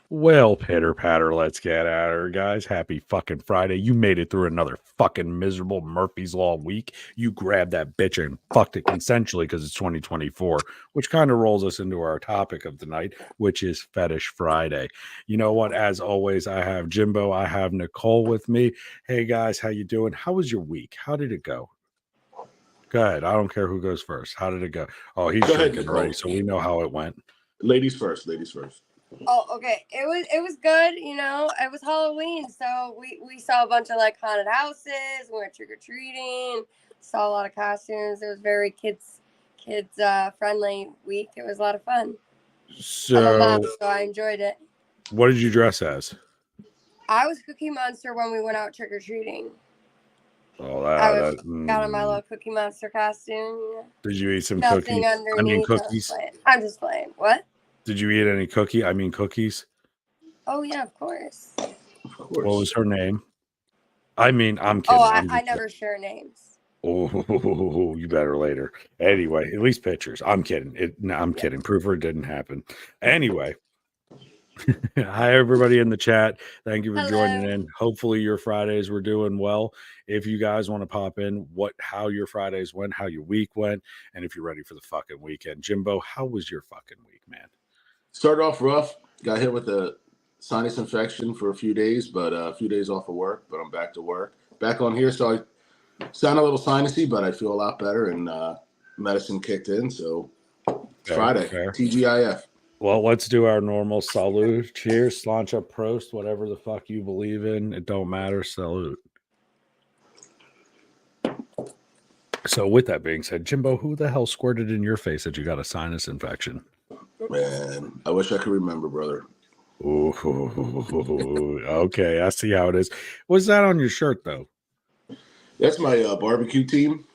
Well, pitter patter, let's get at her, guys. Happy fucking Friday. You made it through another fucking miserable Murphy's Law week. You grabbed that bitch and fucked it consensually because it's 2024, which kind of rolls us into our topic of the night, which is Fetish Friday. You know what? As always, I have Jimbo, I have Nicole with me. Hey guys, how you doing? How was your week? How did it go? Go ahead. I don't care who goes first. How did it go? Oh, he's Go ahead, drinking already, Nicole. so we know how it went. Ladies first. Ladies first. Oh, okay. It was good. It was Halloween, so we saw a bunch of like haunted houses. We went trick or treating. Saw a lot of costumes. It was very kids friendly week. It was a lot of fun. I'm a mom, So, so I enjoyed it. what did you dress as? I was Cookie Monster when we went out trick or treating. Oh, Got on my little Cookie Monster costume. Did you eat some Nothing cookies? underneath. Cookies. I'm just playing. What? Did you eat any cookies? Oh yeah, of course. Of course. What was her name? I'm kidding. Oh, I never share names. Oh, you better later. Anyway, at least pictures. I'm kidding. I'm kidding. Proof it didn't happen. Anyway. Hi, everybody in the chat. Thank you for joining in. Hopefully your Fridays were doing well. If you guys want to pop in, how your Fridays went, how your week went, and if you're ready for the fucking weekend. Jimbo, how was your fucking week, man? Started off rough. Got hit with a sinus infection for a few days, but a few days off of work. But I'm back to work. Back on here, so I sound a little sinusy, but I feel a lot better, and medicine kicked in. So it's Friday, TGIF. Well, let's do our normal salute. Cheers, slancha, prost, whatever the fuck you believe in. It don't matter. Salute. So with that being said, Jimbo, who the hell squirted in your face that you got a sinus infection? Man, I wish I could remember, brother. Ooh, okay, I see how it is. What's that on your shirt, though? That's my barbecue team.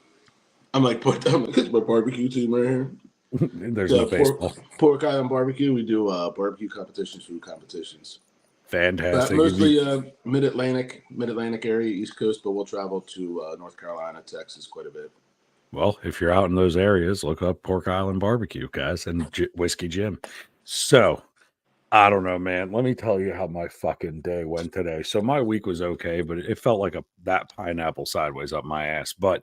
I'm like, it's my barbecue team right here. There's no baseball. Pork Island Barbecue. We do barbecue competitions, food competitions. Fantastic. Mostly mid-Atlantic area, East Coast, but we'll travel to North Carolina, Texas quite a bit. Well, if you're out in those areas, look up Pork Island Barbecue, guys, and Whiskey Jim. So, I don't know, man. Let me tell you how my fucking day went today. So my week was okay, but it felt like that pineapple sideways up my ass. But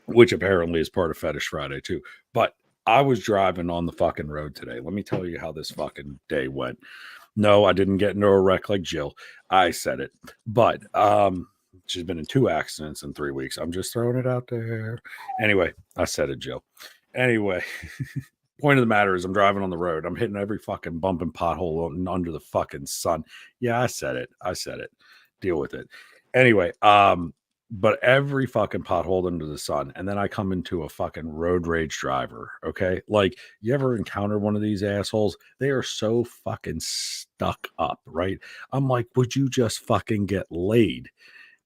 which apparently is part of Fetish Friday too. But I was driving on the fucking road today. Let me tell you how this fucking day went. No, I didn't get into a wreck like Jill. I said it. But she's been in 2 accidents in 3 weeks. I'm just throwing it out there. Anyway, I said it, Jill. Anyway, point of the matter is I'm driving on the road. I'm hitting every fucking bump and pothole under the fucking sun. Yeah, I said it. Deal with it. Anyway, but every fucking pothole under the sun. And then I come into a fucking road rage driver. Okay. Like, you ever encounter one of these assholes? They are so fucking stuck up, right? I'm like, would you just fucking get laid?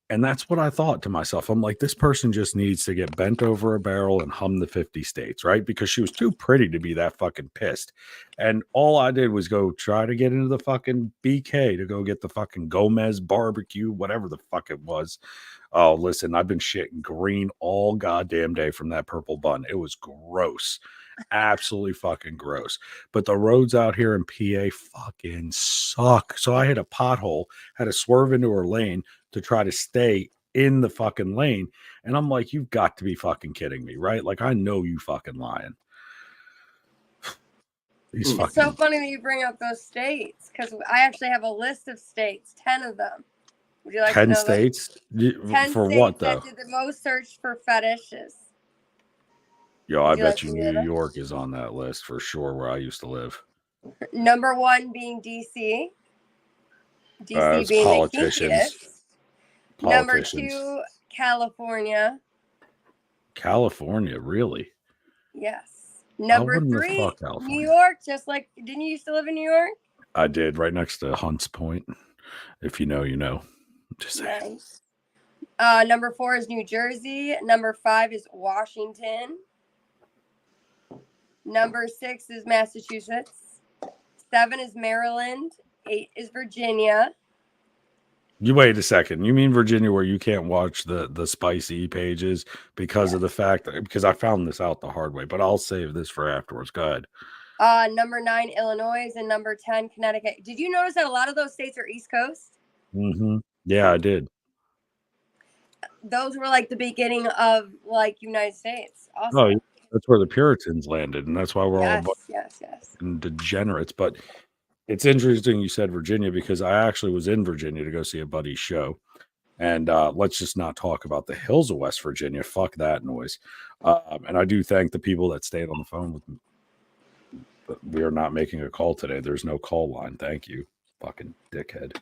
And that's what I thought to myself. I'm like, this person just needs to get bent over a barrel and hum the 50 states, right? Because she was too pretty to be that fucking pissed. And all I did was go try to get into the fucking BK to go get the fucking Gomez barbecue, whatever the fuck it was. Oh, listen, I've been shitting green all goddamn day from that purple bun. It was gross. Absolutely fucking gross. But the roads out here in PA fucking suck. So I hit a pothole, had to swerve into her lane to try to stay in the fucking lane. And I'm like, you've got to be fucking kidding me, right? Like, I know you fucking lying. It's so funny that you bring up those states, because I actually have a list of states, 10 of them. Would you like 10 to know states? 10 for states what, though? that did the most search for fetishes. Yo, I bet you New York is on that list for sure, where I used to live. Number 1 being DC. DC being politicians. The Number 2, California. California, really? Yes. Number 3, New York. Just like, didn't you used to live in New York? I did, right next to Hunts Point. If you know, you know. Just saying. Nice. Number 4 is New Jersey. Number 5 is Washington. Number 6 is Massachusetts. 7 is Maryland. 8 is Virginia. You wait a second. You mean Virginia, where you can't watch the spicy pages because of the fact that, because I found this out the hard way, but I'll save this for afterwards. Go ahead. Number 9, Illinois, and number 10, Connecticut. Did you notice that a lot of those states are East Coast? Mm-hmm. Yeah, I did. Those were like the beginning of like United States. Also. Oh, yeah, that's where the Puritans landed, and that's why we're all yes. degenerates. But it's interesting you said Virginia, because I actually was in Virginia to go see a buddy's show. And let's just not talk about the hills of West Virginia. Fuck that noise. And I do thank the people that stayed on the phone with me. But we are not making a call today. There's no call line. Thank you. Fucking dickhead.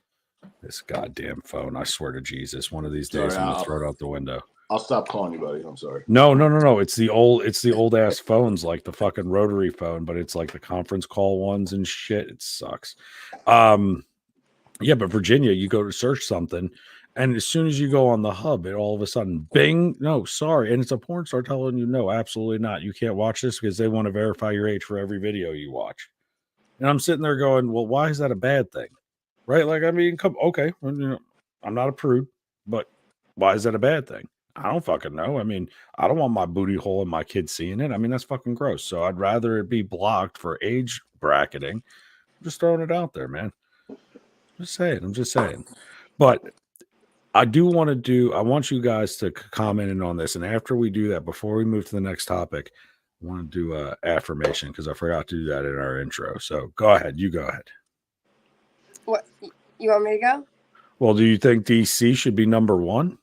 This goddamn phone. I swear to Jesus. One of these days I'm gonna throw it out the window. I'll stop calling you, buddy. I'm sorry. No. It's the old ass phones, like the fucking rotary phone, but it's like the conference call ones and shit. It sucks. Yeah, but Virginia, you go to search something, and as soon as you go on the hub, it all of a sudden, bing, no, sorry. And it's a porn star telling you, no, absolutely not. You can't watch this because they want to verify your age for every video you watch. And I'm sitting there going, well, why is that a bad thing? Right? Like, I mean, okay, well, you know, I'm not a prude, but why is that a bad thing? I don't fucking know. I mean, I don't want my booty hole and my kids seeing it. I mean, that's fucking gross. So I'd rather it be blocked for age bracketing. I'm just throwing it out there, man. I'm just saying. But I want you guys to comment in on this. And after we do that, before we move to the next topic, I want to do a affirmation because I forgot to do that in our intro. So go ahead. You go ahead. What, you want me to go? Well, do you think DC should be number 1?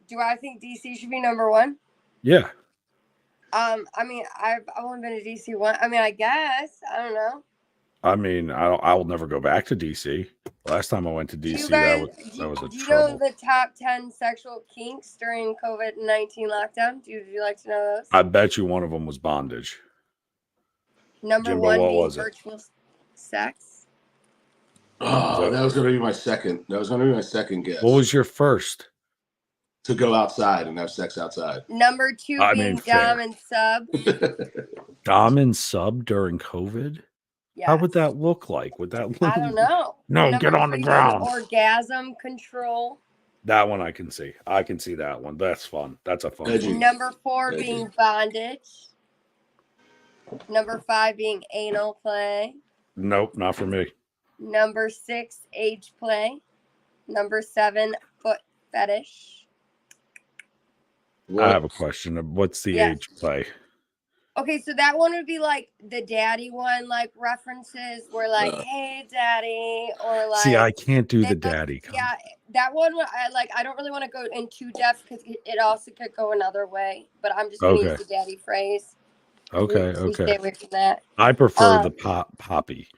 Do I think DC should be number 1? Yeah. I mean, I've only been to DC once. I mean, I guess. I don't know. I mean, I will never go back to DC. Last time I went to DC, that was a trouble. Do you know the top 10 sexual kinks during COVID-19 lockdown? Would you like to know those? I bet you one of them was bondage. Number Jimbo, 1 what being was it? virtual sex. Oh, that was going to be my second. That was going to be my second guess. What was your first? To go outside and have sex outside. Number 2 being dom and sub. Dom and sub during COVID? Yes. How would that look like? Would that look I don't know. No, get on the ground. Orgasm control. That one I can see. I can see that one. That's fun. That's a fun one. Number 4 being bondage. Number 5 being anal play. Nope, not for me. Number 6, age play. Number 7, foot fetish. I have a question. What's the age play? Okay, so that one would be like the daddy one, like references where like, hey, daddy, or like. See, I can't do the daddy. Yeah, that one, I don't really want to go in too depth because it also could go another way, but I'm just going to use the daddy phrase. Okay. Stay away from that. I prefer the poppy.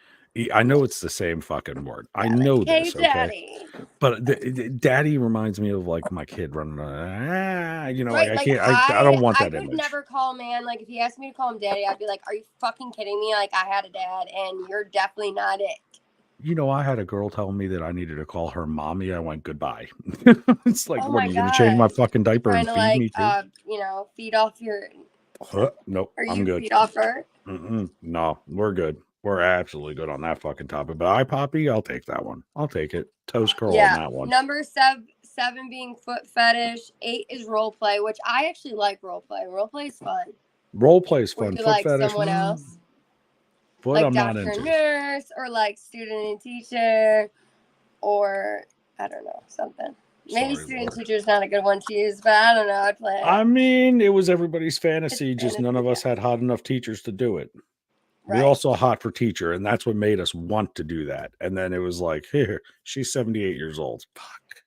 I know it's the same fucking word. I know this, okay? Daddy. But the daddy reminds me of like my kid running around. You know, right, like I don't want that image. I would never call a man. Like if he asked me to call him daddy, I'd be like, "Are you fucking kidding me? Like I had a dad, and you're definitely not it." You know, I had a girl tell me that I needed to call her mommy. I went goodbye. It's like, what are you going to change my fucking diaper and feed me too? Feed off your. Nope, Are you I'm good. Feed off her? No, we're good. We're absolutely good on that fucking topic. But Poppy, I'll take that one. I'll take it. Toes curl on that one. Number 7 being foot fetish. 8 is role play, which I actually like role play. Role play is fun. Role play is fun. Foot like fetish, someone else. Foot, like I'm doctor, not into. nurse, or like student and teacher, or I don't know, something. Maybe student teacher is not a good one to use, but I don't know. I'd play it. I mean, it was everybody's fantasy. Just none of us had hot enough teachers to do it. Right. We also hot for teacher, and that's what made us want to do that. And then it was like, here, she's 78 years old. Fuck.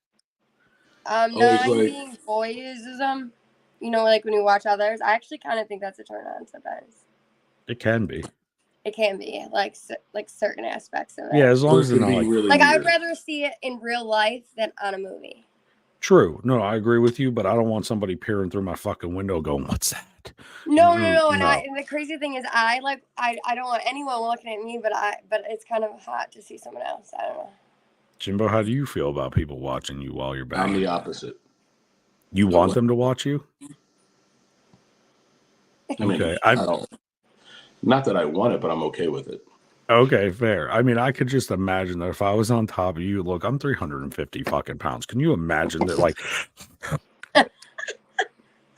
9 being voyeurism. You know, like when you watch others, I actually kind of think that's a turn on sometimes. It can be. It can be like certain aspects of it. Yeah, as long as it's not like really like I would rather see it in real life than on a movie. True. No, I agree with you, but I don't want somebody peering through my fucking window going, "What's that?" No. And the crazy thing is, I don't want anyone looking at me, but it's kind of hot to see someone else. I don't know. Jimbo, how do you feel about people watching you while you're banging? I'm the opposite. You want them to watch you? I mean, okay. I don't. Not that I want it, but I'm okay with it. Okay, fair. I mean, I could just imagine that if I was on top of you, look, I'm 350 fucking pounds. Can you imagine that? Like,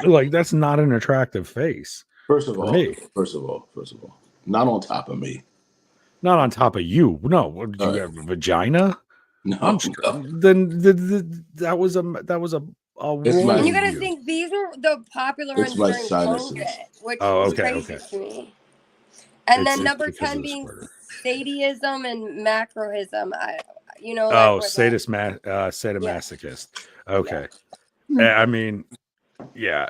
like that's not an attractive face. First of for all, me. first of all, not on top of me. Not on top of you. No, what, did All you right. have a vagina? No, no. Then that was a It's roll my And you gotta review. think these were the popular it's ones my during sinuses. COVID, which Oh, is okay, crazy okay. to me. And then It's number because 10 of the being squirter. sadism and macroism. Like Oh, where the sadomasochist. Okay. yeah. I mean, yeah.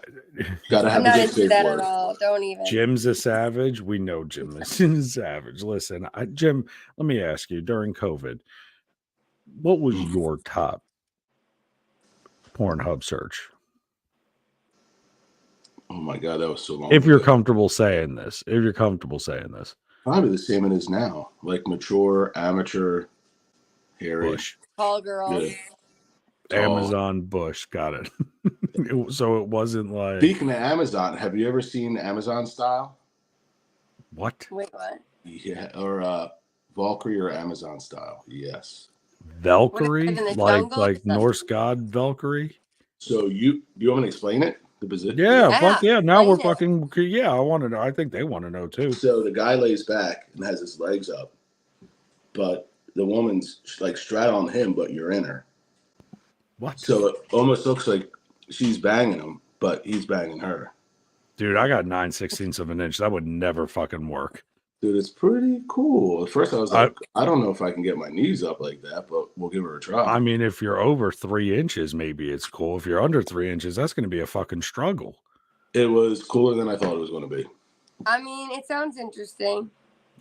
Gotta I'm have a not good into safe that word. at all. Don't even. Jim's a savage. We know Jim is a savage. Listen, Jim, let me ask you, during COVID, what was your top Pornhub search? Oh my god, that was so long If you're ago. comfortable saying this. Probably the same it is now. Like mature, amateur, hairy, Bush. Tall girls. good, tall. Amazon Bush. Got it. So it wasn't like Speaking of Amazon, have you ever seen Amazon style? what? Wait, what? Yeah, or Valkyrie or Amazon style? Yes. What is it, in Valkyrie? the jungle? Like Norse god Valkyrie? So do you want me to explain it? The position. Yeah, fuck yeah. Now we're explain it. fucking yeah, I want to know. I think they want to know too. So the guy lays back and has his legs up, but the woman's like straddling him, but you're in her. What? So it almost looks like she's banging him, but he's banging her. Dude, I got 9/16 of an inch. That would never fucking work. Dude, it's pretty cool. At first I was like, I don't know if I can get my knees up like that, but we'll give her a try. I mean, if you're over 3 inches, maybe it's cool. If you're under 3 inches, that's going to be a fucking struggle. It was cooler than I thought it was going to be. I mean, it sounds interesting.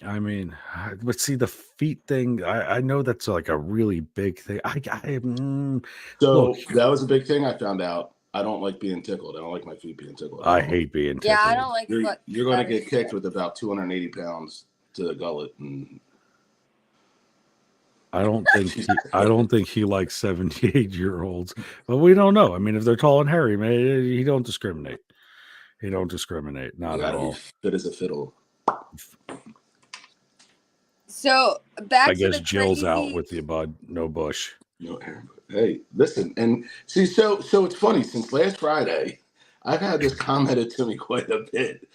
I mean, but see the feet thing. I know that's like a really big thing. So look, that was a big thing I found out. I don't like being tickled. I don't like my feet being tickled. I hate being tickled. Yeah, I don't like foot. You're going to get kicked with about 280 pounds to the gullet. And I don't think he likes 78-year-olds, but we don't know. I mean, if they're tall and hairy, man, he don't discriminate. He don't discriminate, not at all. Fit as a fiddle. So back I to guess the Jill's crazy... out with you, bud. No Bush. No hair. Hey, listen, and see, so it's funny. Since last Friday, I've had this commented to me quite a bit.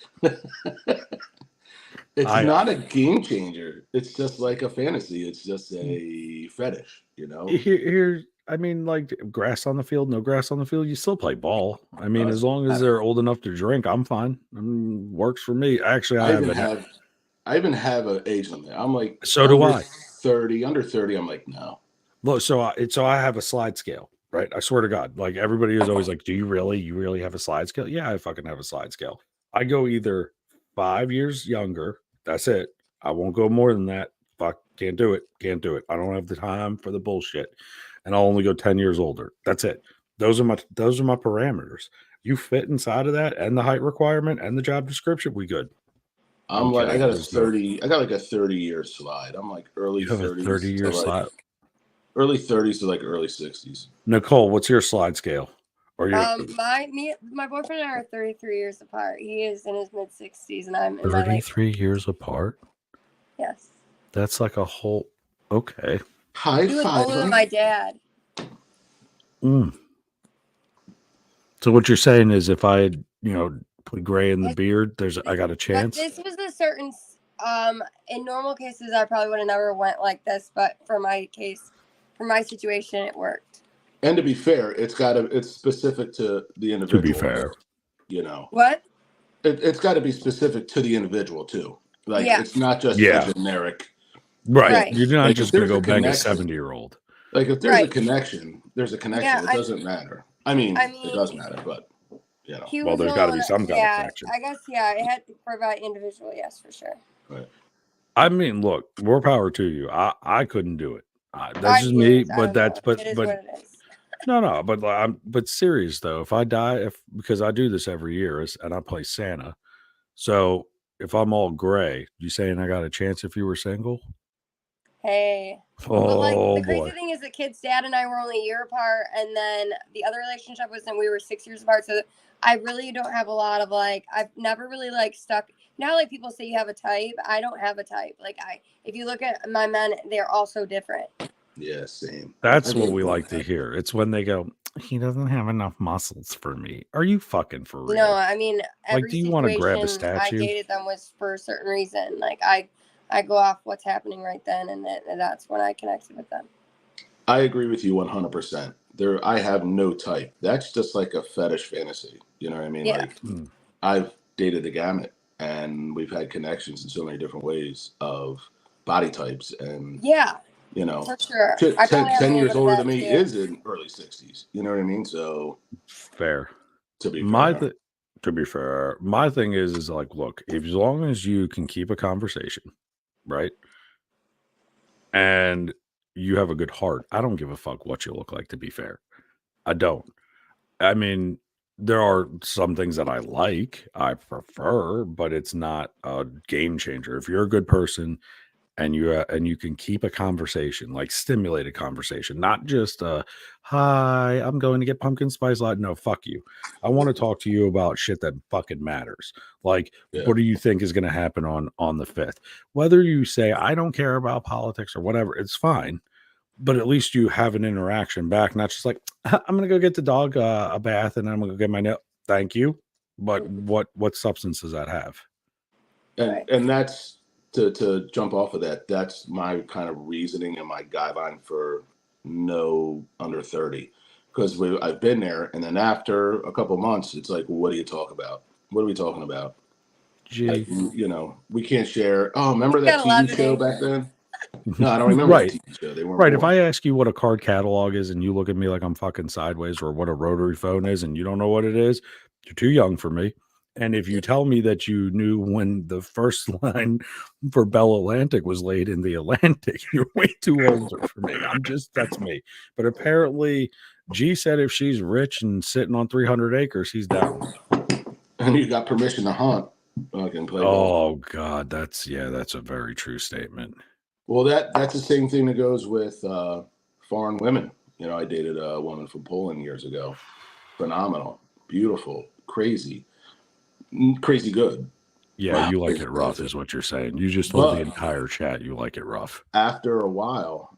It's not a game changer. It's just like a fantasy. It's just a fetish, you know. Here, I mean, like grass on the field, no grass on the field, you still play ball. I mean, as long as they're old enough to drink, I'm fine. Works for me. Actually, I even have an age limit. I'm like, so do I. 30, under 30. I'm like, no. Look, so I have a slide scale, right? I swear to God, like everybody is always like, "Do you really have a slide scale?" Yeah, I fucking have a slide scale. I go either 5 years younger. That's it. I won't go more than that. Fuck, can't do it. Can't do it. I don't have the time for the bullshit, and I'll only go 10 years older. That's it. Those are my parameters. You fit inside of that, and the height requirement, and the job description. We good. I'm like, I got a 30. I got like a 30-year slide. I'm like early 30s. 30-year slide. Early 30s to like early 60s. Nicole, what's your slide scale? Or my boyfriend and I are 33 years apart. He is in his mid 60s, and I'm in 33 years apart. Yes. That's like a whole. Okay. High he was five. older than my dad. So what you're saying is, if I, put gray in the beard, I got a chance. This was a certain. In normal cases, I probably would have never went like this, but for my case, for my situation, it worked. And to be fair, it's specific to the individual. To be fair, what? It's got to be specific to the individual too. Like it's not just a generic. Right. You're not just going to go bang a 70-year-old. Like if there's a connection, there's a connection. Yeah, it doesn't matter. I mean, it does matter, but well, there's got to be some kind of connection. I guess it had to provide individual. Yes, for sure. Right. I mean, look, more power to you. I couldn't do it. That's just me. But no. But serious though. If I die, because I do this every year, and I play Santa, so if I'm all gray, you saying I got a chance if you were single? Hey. Oh, the crazy thing is, the kid's dad and I were only a year apart, and then the other relationship was when we were 6 years apart. So I really don't have a lot of I've never really stuck. Now, people say you have a type. I don't have a type. If you look at my men, they're all so different. Yeah, same. That's what we like to hear. It's when they go, he doesn't have enough muscles for me. Are you fucking for real? No, I mean, every do you want to grab a situation I statue? dated them was for a certain reason. Like I go off what's happening right then, and that's when I connected with them. I agree with you 100%. I have no type. That's just like a fetish fantasy. You know what I mean? Yeah. Like, I've dated the gamut, and we've had connections in so many different ways of body types, and Yeah, you know, for sure. 10 years older than me too. is in early 60s. You know what I mean? So fair. To be fair, to be fair, my thing is like, look, as long as you can keep a conversation, right, and you have a good heart, I don't give a fuck what you look like. To be fair, I don't. I mean, there are some things that I like, I prefer, but it's not a game changer. If you're a good person and you can keep a conversation, like stimulated conversation, not just hi, I'm going to get pumpkin spice latte. No, fuck you. I want to talk to you about shit that fucking matters. Like, what do you think is going to happen on the 5th? Whether you say I don't care about politics or whatever, it's fine. But at least you have an interaction back, not just like I'm going to go get the dog a bath and I'm going to go get my nail. Thank you. But what substance does that have? And that's to jump off of that. That's my kind of reasoning and my guideline for no under 30, because I've been there, and then after a couple months, it's like, well, what do you talk about? What are we talking about? Like, you know, we can't share. Oh, remember that TV show back then? No, I don't remember Right. the TV show. They weren't right. born. If I ask you what a card catalog is and you look at me like I'm fucking sideways, or what a rotary phone is and you don't know what it is, you're too young for me. And if you tell me that you knew when the first line for Bell Atlantic was laid in the Atlantic, you're way too older for me. That's me. But apparently, G said if she's rich and sitting on 300 acres, he's down. And you got permission to hunt. Fucking play ball. God, that's a very true statement. Well, that's the same thing that goes with foreign women. You know, I dated a woman from Poland years ago. Phenomenal, beautiful, crazy good. Yeah, wow, you like it rough is what you're saying. You just told the entire chat you like it rough. After a while,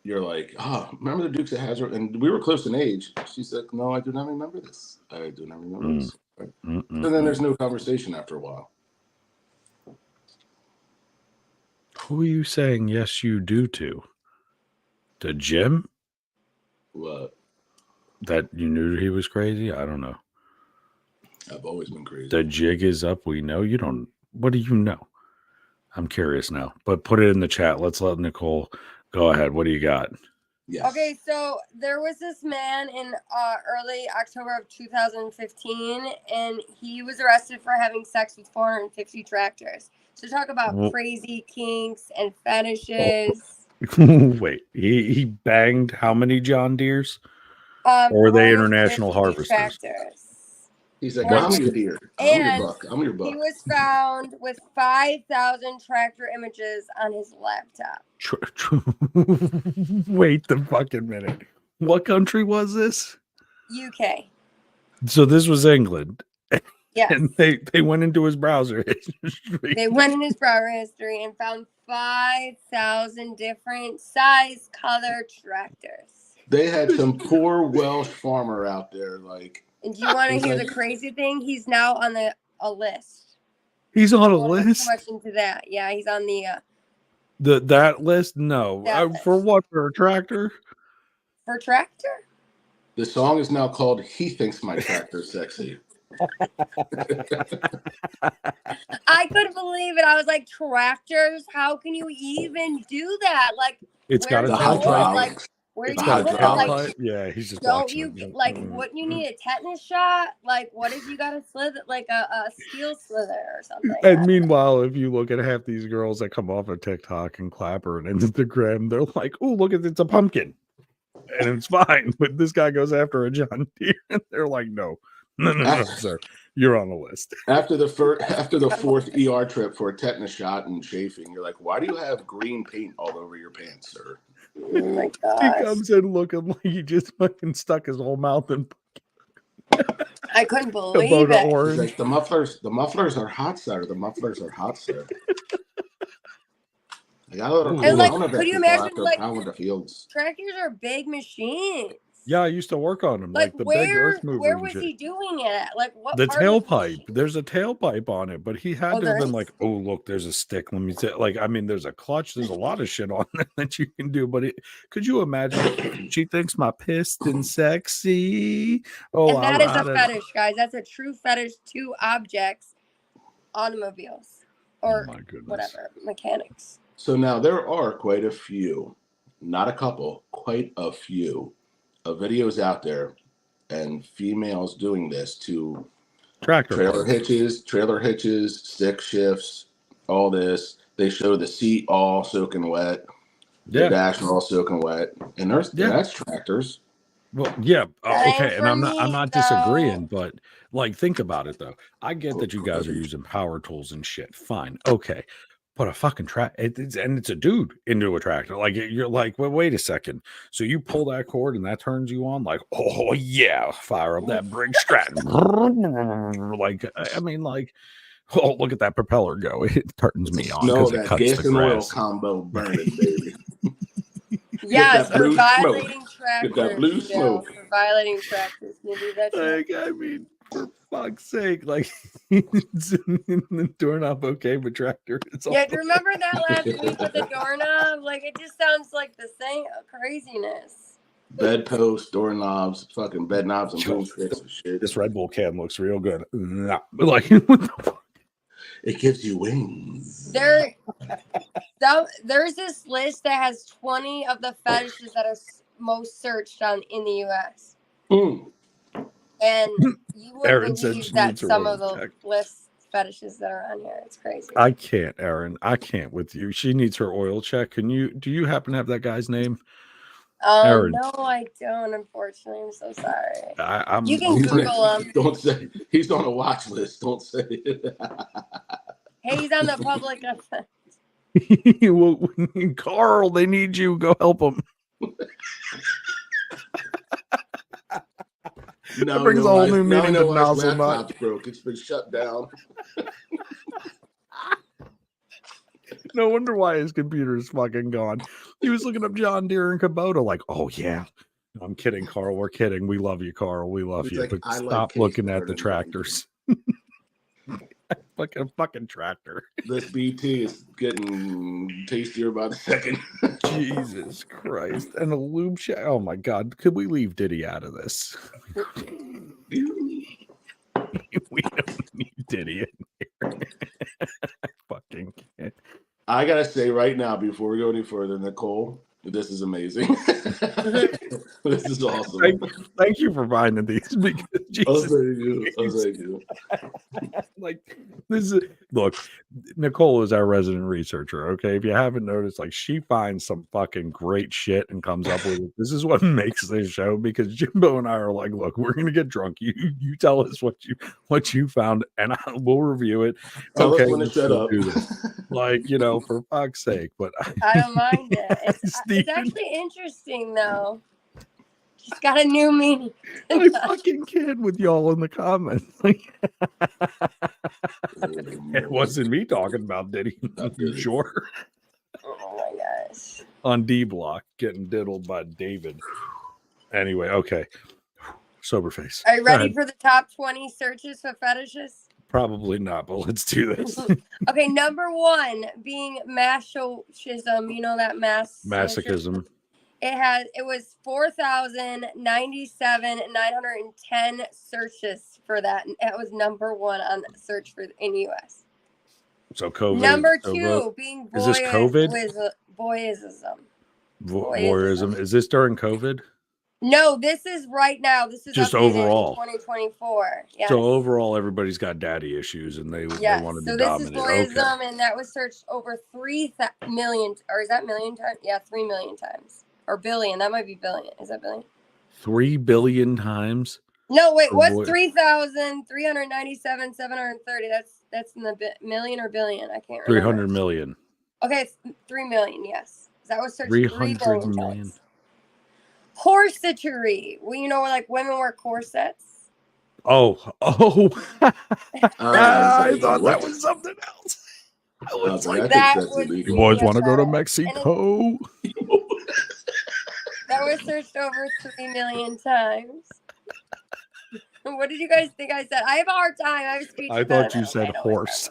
you're like, oh, remember the Dukes of Hazzard? And we were close in age. She's like, no, I do not remember this. I do not remember this. Right? And then there's no conversation after a while. Who are you saying yes you do to? To Jim? What? That you knew he was crazy? I don't know. I've always been crazy. The jig is up. We know. You don't. What do you know? I'm curious now. But put it in the chat. Let's let Nicole go ahead. What do you got? Yes. Okay, so there was this man in early October of 2015, and he was arrested for having sex with 450 tractors. So talk about crazy kinks and fetishes. Wait, he banged how many John Deeres? Or were they international harvesters? Tractors. He's like, I'm your deer. I'm your buck. I'm your buck. He was found with 5,000 tractor images on his laptop. Wait the fucking minute. What country was this? UK. So this was England. Yes. And they went into his browser history. They went in his browser history and found 5,000 different size, color tractors. They had some poor Welsh farmer out there, like. And do you want to hear the crazy thing? He's now on a list. He's on a list? Too much into that. Yeah, he's on that list? No. List. For what? For a tractor? For tractor? The song is now called He Thinks My Tractor's Sexy. I couldn't believe it. I was like, tractors? How can you even do that? Like, it's got a tailpipe. Like, where it's got a tailpipe. Yeah, he's just. Don't you like? Wouldn't you need a tetanus shot? Like, what if you got a slither, like a steel slither or something? And meanwhile, if you look at half these girls that come off of TikTok and Clapper and Instagram, they're like, "Oh, look at it's a pumpkin," and it's fine. But this guy goes after a John Deere, and they're like, "No, sir, you're on the list." After the fourth ER trip for a tetanus shot and chafing, you're like, "Why do you have green paint all over your pants, sir?" Oh my god! He comes in looking like he just fucking stuck his whole mouth in. I couldn't believe it. Like, the mufflers are hot, sir. The mufflers are hot, sir. And like, could you imagine, like, the fields. Tractors are big machines. Yeah, I used to work on them, Like like the big earth where movers and was shit. he doing it at? Like what The part of the tailpipe. ship? There's a tailpipe on it, but he had Oh, to have there been is? like, oh, look, there's a stick. Let me say, like, I mean, there's a clutch. There's a lot of shit on there that you can do. But could you imagine? She thinks my piston sexy. Oh, And I that is a ride it. fetish, guys. That's a true fetish to objects, automobiles, Oh or my goodness. whatever, mechanics. So now there are quite a few, not a couple, quite a few of videos out there and females doing this to Tractor trailer parts. hitches, stick shifts, all this. They show the seat all soaking wet, the Yeah. dash all soaking wet, and that's tractors. Well, yeah, That ain't okay, and for I'm me, not though. disagreeing, but like think about it though. I get that you guys are using power tools and shit. Fine, okay, but a fucking it's a dude into a tractor. Like you're like, well, wait a second. So you pull that cord and that turns you on. Like, oh yeah, fire up that brake Stratton. Like, I mean, like, oh look at that propeller go. It turns me on Smell because it that cuts gas the and oil grass. combo burning, baby. Yes, that for blue violating smoke. tractors. Get that blue smoke. For violating tractors. Can you do that shit? Like, I mean, for fuck's sake, like it's in the doorknob, okay, but tractor. It's all Yeah, do you remember that last week with the doorknob? Like, it just sounds like the same craziness. Bedposts, doorknobs, fucking bed knobs and broomsticks and shit. This Red Bull can looks real good. Nah, like, what the fuck? It gives you wings. There's this list that has 20 of the fetishes that are most searched in the U.S. Mm. And you wouldn't Aaron said believe she that needs her some oil of the check. list fetishes that are on here. It's crazy. I can't, Aaron. I can't with you. She needs her oil check. Do you happen to have that guy's name? Aaron. No, I don't. Unfortunately, I'm so sorry. I'm You can Google him. Don't say he's on a watch list. Don't say it. Hey, he's on the public offense. well, Carl, they need you. Go help them. Now That brings a whole new meaning to nozzle nut. laptop's broke. It's been shut down. No wonder why his computer is fucking gone. He was looking up John Deere and Kubota, like, oh yeah. No, I'm kidding, Carl. We're kidding. We love you, Carl. We love He's you. like, But I stop like looking Case at the better than tractors. Like a fucking tractor. This BT is getting tastier by the second. Jesus Christ. And a lube check. Oh my God. Could we leave Diddy out of this? We don't need Diddy in here. I fucking can't. I gotta say right now, before we go any further, Nicole, this is amazing. This is awesome. Thank you for finding these because Jesus. Thank you. Like this is look, Nicole is our resident researcher. Okay, if you haven't noticed, like she finds some fucking great shit and comes up with it. This is what makes this show because Jimbo and I are like, look, we're gonna get drunk. You tell us what you found, and we'll review it. Okay, let's shut up. Do this. Like for fuck's sake. But I don't mind it. It's actually interesting though. She's got a new meaning. I fucking kid with y'all in the comments. It wasn't me talking about Diddy. You sure? Oh my gosh. On D Block, getting diddled by David. Anyway, okay. Sober face. Are you ready for the top 20 searches for fetishes? Probably not, but let's do this. Okay, number 1 being masochism. You know that masochism. It was 4,097,910 searches for that. And it was number 1 on search for in US. So COVID. Number 2 being is this COVID? Voyeurism. Voyeurism. Is this during COVID? No, this is right now. This is just overall 2024. Yes. So overall, everybody's got daddy issues, and they want to be dominant. So this is voyeurism, and that was searched over 3 million, or is that million times? Yeah, 3 million times, or billion. That might be billion. Is that billion? 3 billion times. No, wait. What's 3,397,730? That's in the million or billion? I can't remember. 300 million. Okay, 3 million. Yes, that was searched 300 million. Times. Corsetry. Well, you know, like women wear corsets. Oh. I thought that was something else. I was that you boys want to go to Mexico? That That was searched over 3 million times. What did you guys think I said? I have a hard time. I have speech I thought you impediment. said I know horse.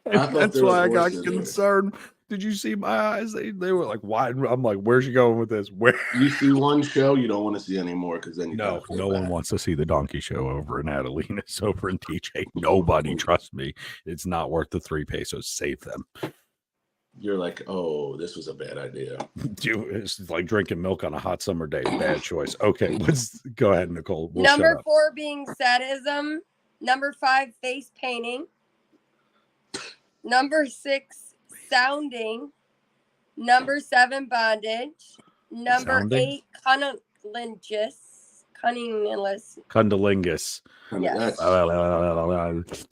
I thought That's there was why I got horse in there. concerned. Did you see my eyes? They were like, why? I'm like, where's she going with this? Where? You see one show, you don't want to see anymore because then you No, no one wants to see the donkey show over in Adelina's over in TJ. Nobody, trust me. It's not worth the 3 pesos. Save them. You're like, oh, this was a bad idea. It's like drinking milk on a hot summer day. Bad choice. Okay, let's go ahead, Nicole. We'll Number shut up. 4 being sadism. Number 5, face painting. Number 6, sounding. Number 7, bondage. Number Sounding? 8, cunnilingus. Cunnilingus. Cunnilingus. That's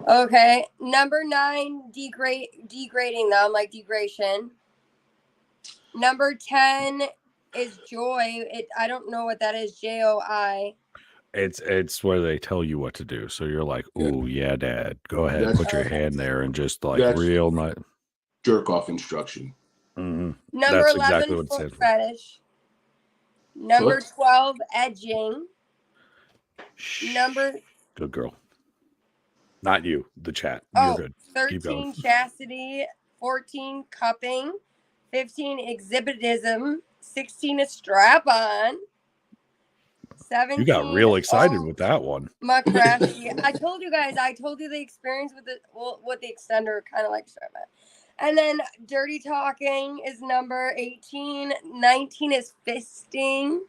Okay. Number 9, degrading them, like degradation. Number 10 is joy. I don't know what that is. JOI. It's where they tell you what to do. So you're like, oh yeah, Dad, go ahead, That's- put your hand there, and just like that's- real nice. jerk off instruction. Mm-hmm. Number That's 11, exactly what it foot said. fetish. Number Foot? 12, edging. Number Good girl. Not you, the chat. You're good. Keep 13, going. chastity. 14, cupping. 15, exhibitism. 16, a strap-on. 17, You got real excited with that one. Muckrafty. I told you guys. I told you the experience with the extender, kind of like strap-on. And then dirty talking is number 18. 19 is fisting.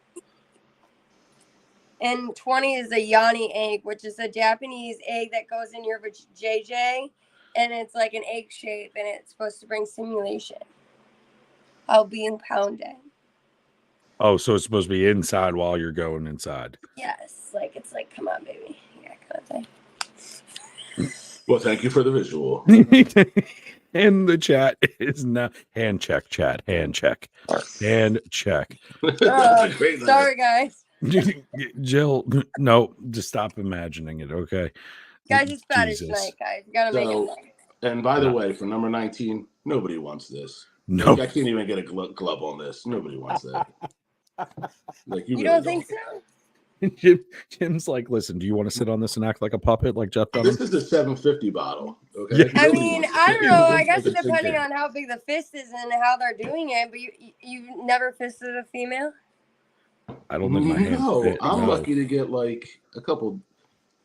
And 20 is a yoni egg, which is a Japanese egg that goes in your JJ. And it's like an egg shape, and it's supposed to bring stimulation while being pounded. Oh, so it's supposed to be inside while you're going inside. Yes. Like, it's like, come on, baby. Yeah, kind of thing. Well, thank you for the visual. And the chat is now hand check, chat. Hand check. Hand check. That's a great Sorry, guys. Jill, no, just stop imagining it, okay? Guys, it's fetish Jesus. night, guys. You gotta make it So- nice. And by the way, for number 19, nobody wants this. No. Like, I can't even get a glove on this. Nobody wants that. Like You really don't think so? Jim's like, listen, do you want to sit on this and act like a puppet like Jeff Dunham? This is a 750 bottle. Okay. Yeah. I Nobody mean, wants I to don't sit know. in I this guess like a tin depending can. on how big the fist is and how they're doing it, but you've never fisted a female? I don't think my hand No, fit. I'm No. lucky to get like a couple.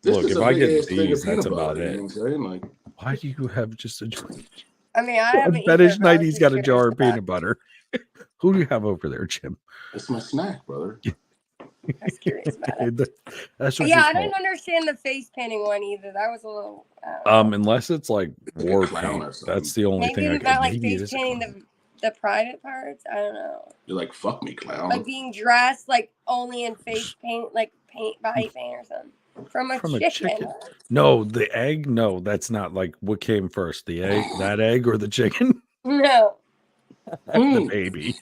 This Look, is if a I big get ass thing of these, peanut that's butter, about you know it. what I'm saying? Like, Why do you have just a I mean, I haven't eaten fetish it, night? but I He's was got a just jar curious of peanut about butter. Who do you have over there, Jim? it's my snack, brother. it. I was curious about it. That's what Yeah, I you call didn't it. understand the face painting one either. That was a little. I don't know. Unless it's like Like a war clown paint. or something. That's the only Maybe thing I not like maybe it face is a painting clown. the private parts. I don't know. You're like, fuck me, clown. Like being dressed like only in face paint, like body paint or something. From a chicken. No, the egg. No, that's not like what came first, the egg, that egg, or the chicken. No. The baby.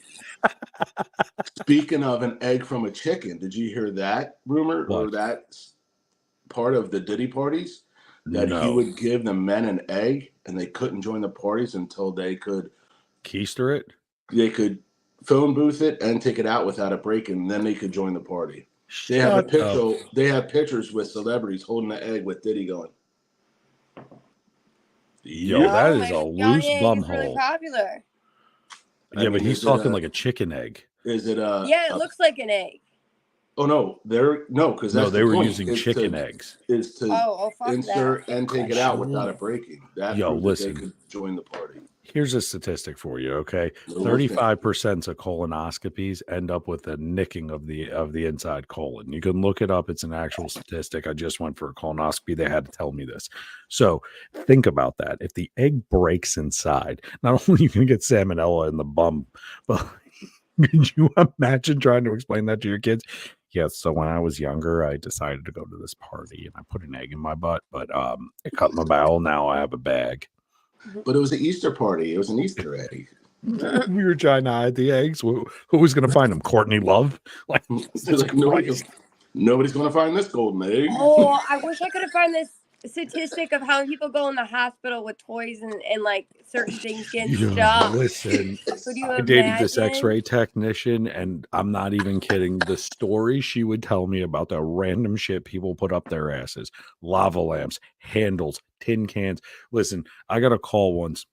Speaking of an egg from a chicken, did you hear that rumor or What? that part of the Diddy parties? That he No, would give the men an egg and they couldn't join the parties until they could keister it. phone booth it and take it out without a break, and then they could join the party. They have a Shut up. picture. They have pictures with celebrities holding the egg with Diddy going. Yo, Yeah. that is my a Johnny loose egg bum is really hole. popular. I Yeah, mean, but he's is it talking a- like a chicken egg. Is it a? Yeah, it looks like an egg. Oh no, because No, that's they the were point, using is chicken to, eggs. Is to Oh, fuck insert that. and take it out without it breaking. That Yo, proved that listen. they could join the party. Here's a statistic for you, okay? No, 35% of colonoscopies end up with a nicking of the inside colon. You can look it up. It's an actual statistic. I just went for a colonoscopy. They had to tell me this. So think about that. If the egg breaks inside, not only are you going to get salmonella in the bum, but could you imagine trying to explain that to your kids? Yeah, so when I was younger, I decided to go to this party and I put an egg in my butt, but it cut my bowel. Now I have a bag. But it was an Easter party. It was an Easter egg. We were trying to hide the eggs. Who was going to find them? Courtney Love? Like, It's like, nobody's going to find this golden egg. Oh, I wish I could have found this statistic of how many people go in the hospital with toys and like certain things getting Yeah, stuck. listen, Could you I dated this imagine? X-ray technician, and I'm not even kidding. The story she would tell me about the random shit people put up their asses, lava lamps, handles, tin cans. Listen, I got a call once,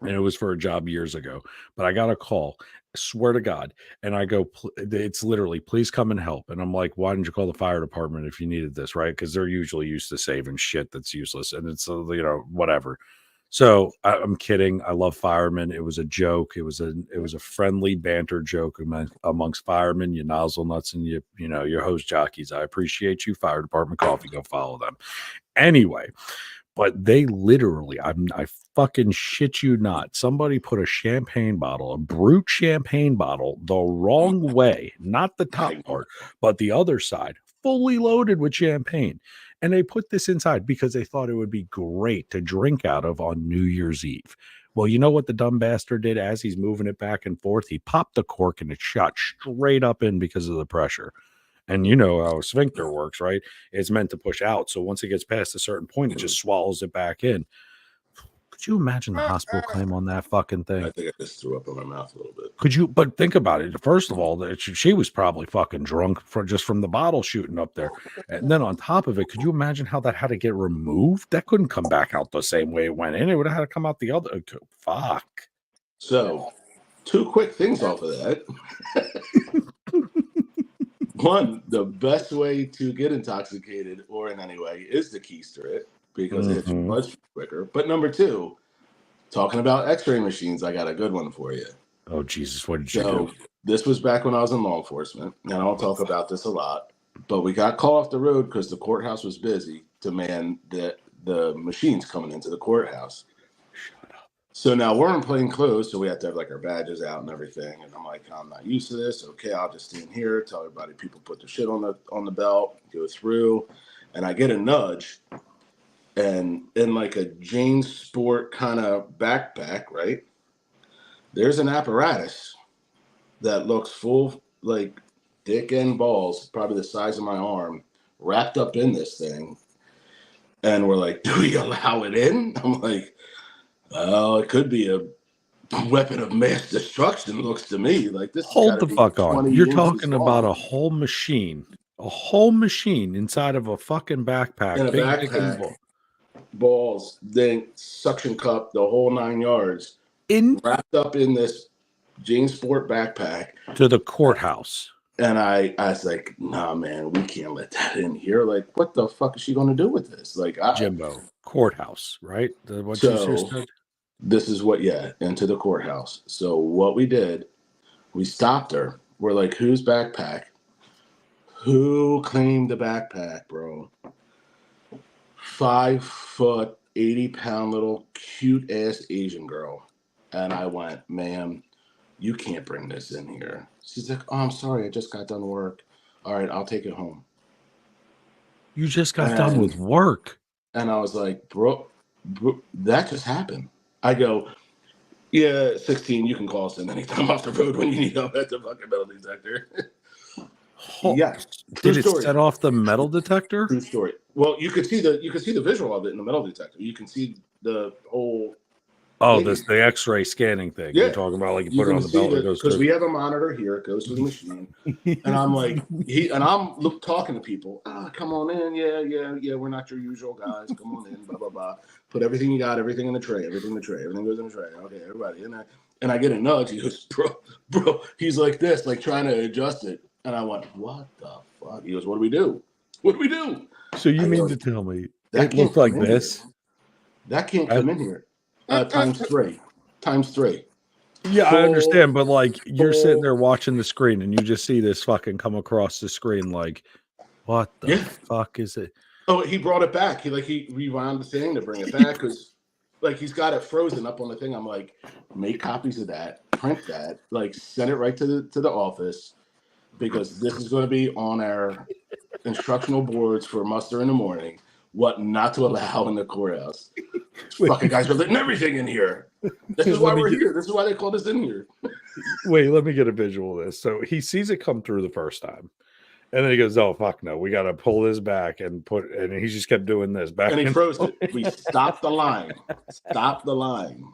and it was for a job years ago, but I got a call, I swear to God, and I go, it's literally, please come and help. And I'm like, why didn't you call the fire department if you needed this, right? Because they're usually used to saving shit that's useless, and it's whatever. So I'm kidding. I love firemen. It was a joke. It was a friendly banter joke amongst firemen, you nozzle nuts, and your hose jockeys. I appreciate you. Fire department coffee. Go follow them. Anyway, but they literally, I fucking shit you not. Somebody put a champagne bottle, a brute champagne bottle, the wrong way, not the top part, but the other side, fully loaded with champagne. And they put this inside because they thought it would be great to drink out of on New Year's Eve. Well, you know what the dumb bastard did as he's moving it back and forth? He popped the cork and it shot straight up in because of the pressure. And you know how a sphincter works, right? It's meant to push out. So once it gets past a certain point, it just swallows it back in. Could you imagine the hospital claim on that fucking thing? I think I just threw up in my mouth a little bit. Could you? But think about it. First of all, she was probably fucking drunk just from the bottle shooting up there. And then on top of it, could you imagine how that had to get removed? That couldn't come back out the same way it went in. It would have had to come out the other. Fuck. So, two quick things off of that. One, the best way to get intoxicated or in any way is to keister it because it hits your blood quicker. But number two, talking about x-ray machines, I got a good one for you. Oh, Jesus. What did you do? This was back when I was in law enforcement, and I don't talk about this a lot, but we got called off the road because the courthouse was busy to man the machines coming into the courthouse. So now we're in plain clothes, so we have to have like our badges out and everything. And I'm like, I'm not used to this. Okay, I'll just stand here, tell everybody people put their shit on the belt, go through, and I get a nudge, and in like a Jane Sport kind of backpack, right? There's an apparatus that looks full like dick and balls, probably the size of my arm, wrapped up in this thing. And we're like, do we allow it in? I'm like, oh, it could be a weapon of mass destruction, looks to me. Like this. Hold the fuck on. You're talking about a whole machine inside of a fucking backpack. In a backpack, balls, then suction cup, the whole 9 yards, wrapped up in this Jane Sport backpack to the courthouse. And I was like, nah, man, we can't let that in here. Like, what the fuck is she going to do with this? Like, Jimbo, courthouse, right? What you just said? This is what, into the courthouse. So what we did, we stopped her. We're like, whose backpack? Who claimed the backpack, bro? 5 foot, 80-pound little cute ass Asian girl. And I went, ma'am, you can't bring this in here. She's like, oh, I'm sorry. I just got done work. All right, I'll take it home. You just got done with work. And I was like, bro, that just happened. I go, yeah, 16, you can call us in anytime off the road when you need help at the fucking metal detector. Yeah. Did it set off the metal detector? True story. Well, you could see the visual of it in the metal detector. You can see the whole. Oh, the X-ray scanning thing. Yeah. You're talking about, like, you put it on the belt. Because we have a monitor here. It goes to the machine, and I'm like, I'm talking to people. Come on in. Yeah. We're not your usual guys. Come on in. Blah blah blah. Put everything you got. Everything in the tray. Everything goes in the tray. Okay, everybody. And I get a nudge. He goes, bro. He's like this, like trying to adjust it. And I went, what the fuck? He goes, what do we do? What do we do? So you mean to tell me it looked like this? That can't come in here. Times three. Yeah, I understand, but like you're sitting there watching the screen and you just see this fucking come across the screen. Like, what the fuck is it? Oh, he brought it back. He rewound the thing to bring it back because like he's got it frozen up on the thing. I'm like, make copies of that, print that, like send it right to the office because this is going to be on our instructional boards for muster in the morning. What not to allow in the courthouse. Fucking guys are letting everything in here. This is why we're here. This is why they called us in here. Wait, let me get a visual of this. So he sees it come through the first time. And then he goes, "Oh fuck no, we got to pull this back and put." And he just kept doing this back. And he froze it. We stopped the line. Stop the line.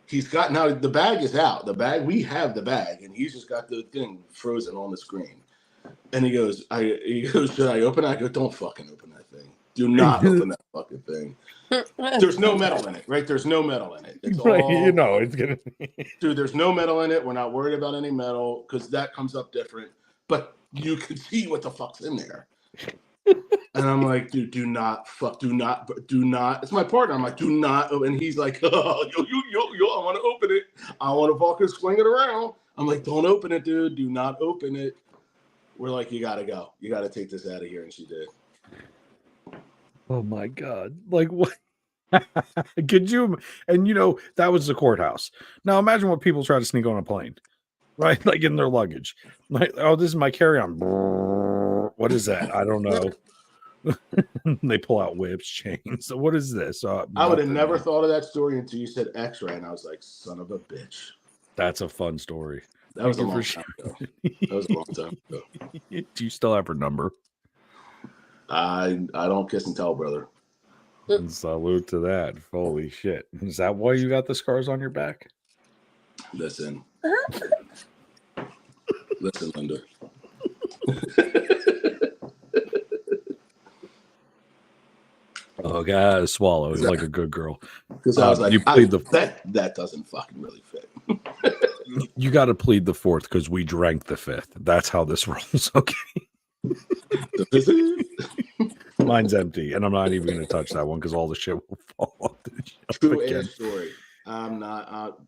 He's got now the bag is out. The bag, we have the bag, and he's just got the thing frozen on the screen. And he goes, should I open it? I go, don't fucking open that thing. Do not open that fucking thing. There's no metal in it, right? There's no metal in it. It's Right, all, it's gonna. dude, there's no metal in it. We're not worried about any metal because that comes up different. But you can see what the fuck's in there. And I'm like, dude, do not. It's my partner. I'm like, do not. And he's like, oh, yo, I want to open it. I want to fucking swing it around. I'm like, don't open it, dude. Do not open it. We're like, you got to go. You got to take this out of here. And she did. Oh my God. Like what? Could you? And that was the courthouse. Now imagine what people try to sneak on a plane, right? Like in their luggage. Like, oh, this is my carry-on. What is that? I don't know. They pull out whips, chains. So what is this? I would have never thought of that story until you said X-ray, and I was like, son of a bitch. That's a fun story. That was a long time ago. Do you still have her number? I don't kiss and tell, brother. And salute to that. Holy shit. Is that why you got the scars on your back? Listen. Listen, Linda. Oh, God, swallow. It's like a good girl. Because I was like, that doesn't fucking really fit. You got to plead the fourth because we drank the fifth. That's how this rolls. Okay. Mine's empty, and I'm not even going to touch that one because all the shit will fall off the shelf True again. ass story. I'm not.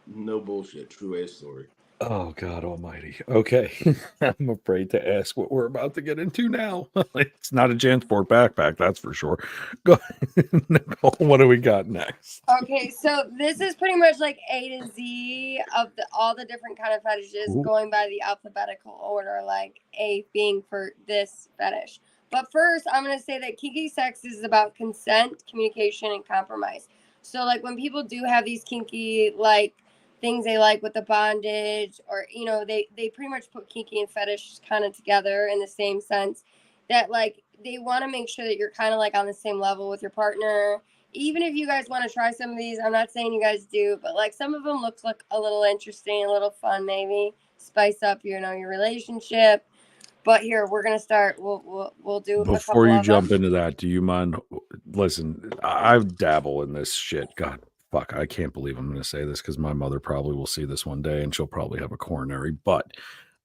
No bullshit. True ass story. Oh, God almighty. Okay. I'm afraid to ask what we're about to get into now. It's not a Jansport backpack, that's for sure. Go ahead, Nicole. What do we got next? Okay, so this is pretty much like A to Z of all the different kind of fetishes going by the alphabetical order, like A being for this fetish. But first, I'm going to say that kinky sex is about consent, communication, and compromise. So, like, when people do have these kinky, like, things they like with the bondage, or they pretty much put kinky and fetish kind of together in the same sense that, like, they want to make sure that you're kind of like on the same level with your partner. Even if you guys want to try some of these, I'm not saying you guys do, but like some of them look like a little interesting, a little fun, maybe spice up your relationship. But here we're gonna start. We'll do before you jump into that. Do you mind? Listen, I dabble in this shit. God. Fuck, I can't believe I'm going to say this because my mother probably will see this one day and she'll probably have a coronary, but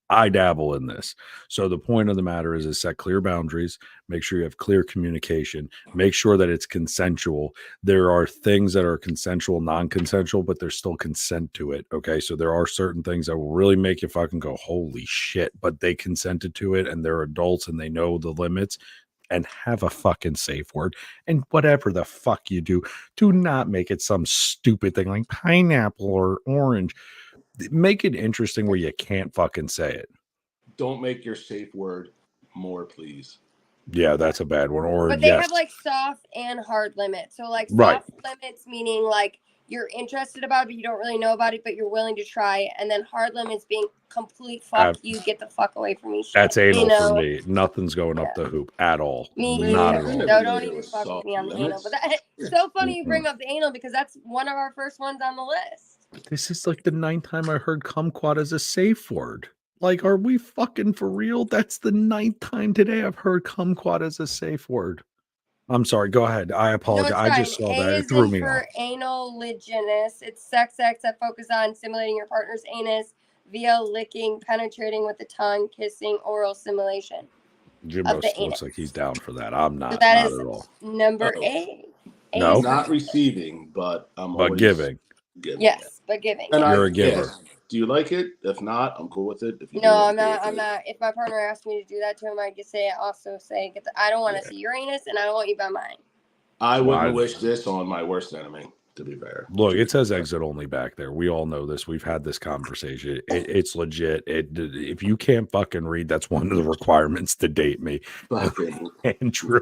I dabble in this. So the point of the matter is set clear boundaries, make sure you have clear communication, make sure that it's consensual. There are things that are consensual, non-consensual, but there's still consent to it. Okay. So there are certain things that will really make you fucking go, holy shit, but they consented to it and they're adults and they know the limits. And have a fucking safe word. And whatever the fuck you do not make it some stupid thing like pineapple or orange. Make it interesting where you can't fucking say it. Don't make your safe word more, please. Yeah, that's a bad one. But they have like soft and hard limits. So like soft limits meaning like you're interested about it, but you don't really know about it, but you're willing to try it. And then hard limits being complete fuck you, get the fuck away from me. Shit. That's anal for me. Nothing's going up the hoop at all. Not at all. No, don't even fuck with me on the anal. But it's so funny you bring up the anal because that's one of our first ones on the list. This is like the 9th time I heard kumquat as a safe word. Like, are we fucking for real? That's the 9th time today I've heard kumquat as a safe word. I'm sorry. Go ahead. I apologize. No, I just saw that. It threw me off. Anal-liginous. It's sex acts that focus on stimulating your partner's anus via licking, penetrating with the tongue, kissing, oral stimulation. Jimbo looks like he's down for that. I'm not. So that not is at all. Number A. No, not receiving, but giving. Yes, but giving. And you're a giver. Yes. Do you like it? If not, I'm cool with it. If you I'm not. If my partner asked me to do that to him, I just say, I don't want to see your anus, and I don't want you by mine. I wouldn't wish this on my worst enemy, to be fair. Look, it says exit only back there. We all know this. We've had this conversation. It's legit. If you can't fucking read, that's one of the requirements to date me. Andrew,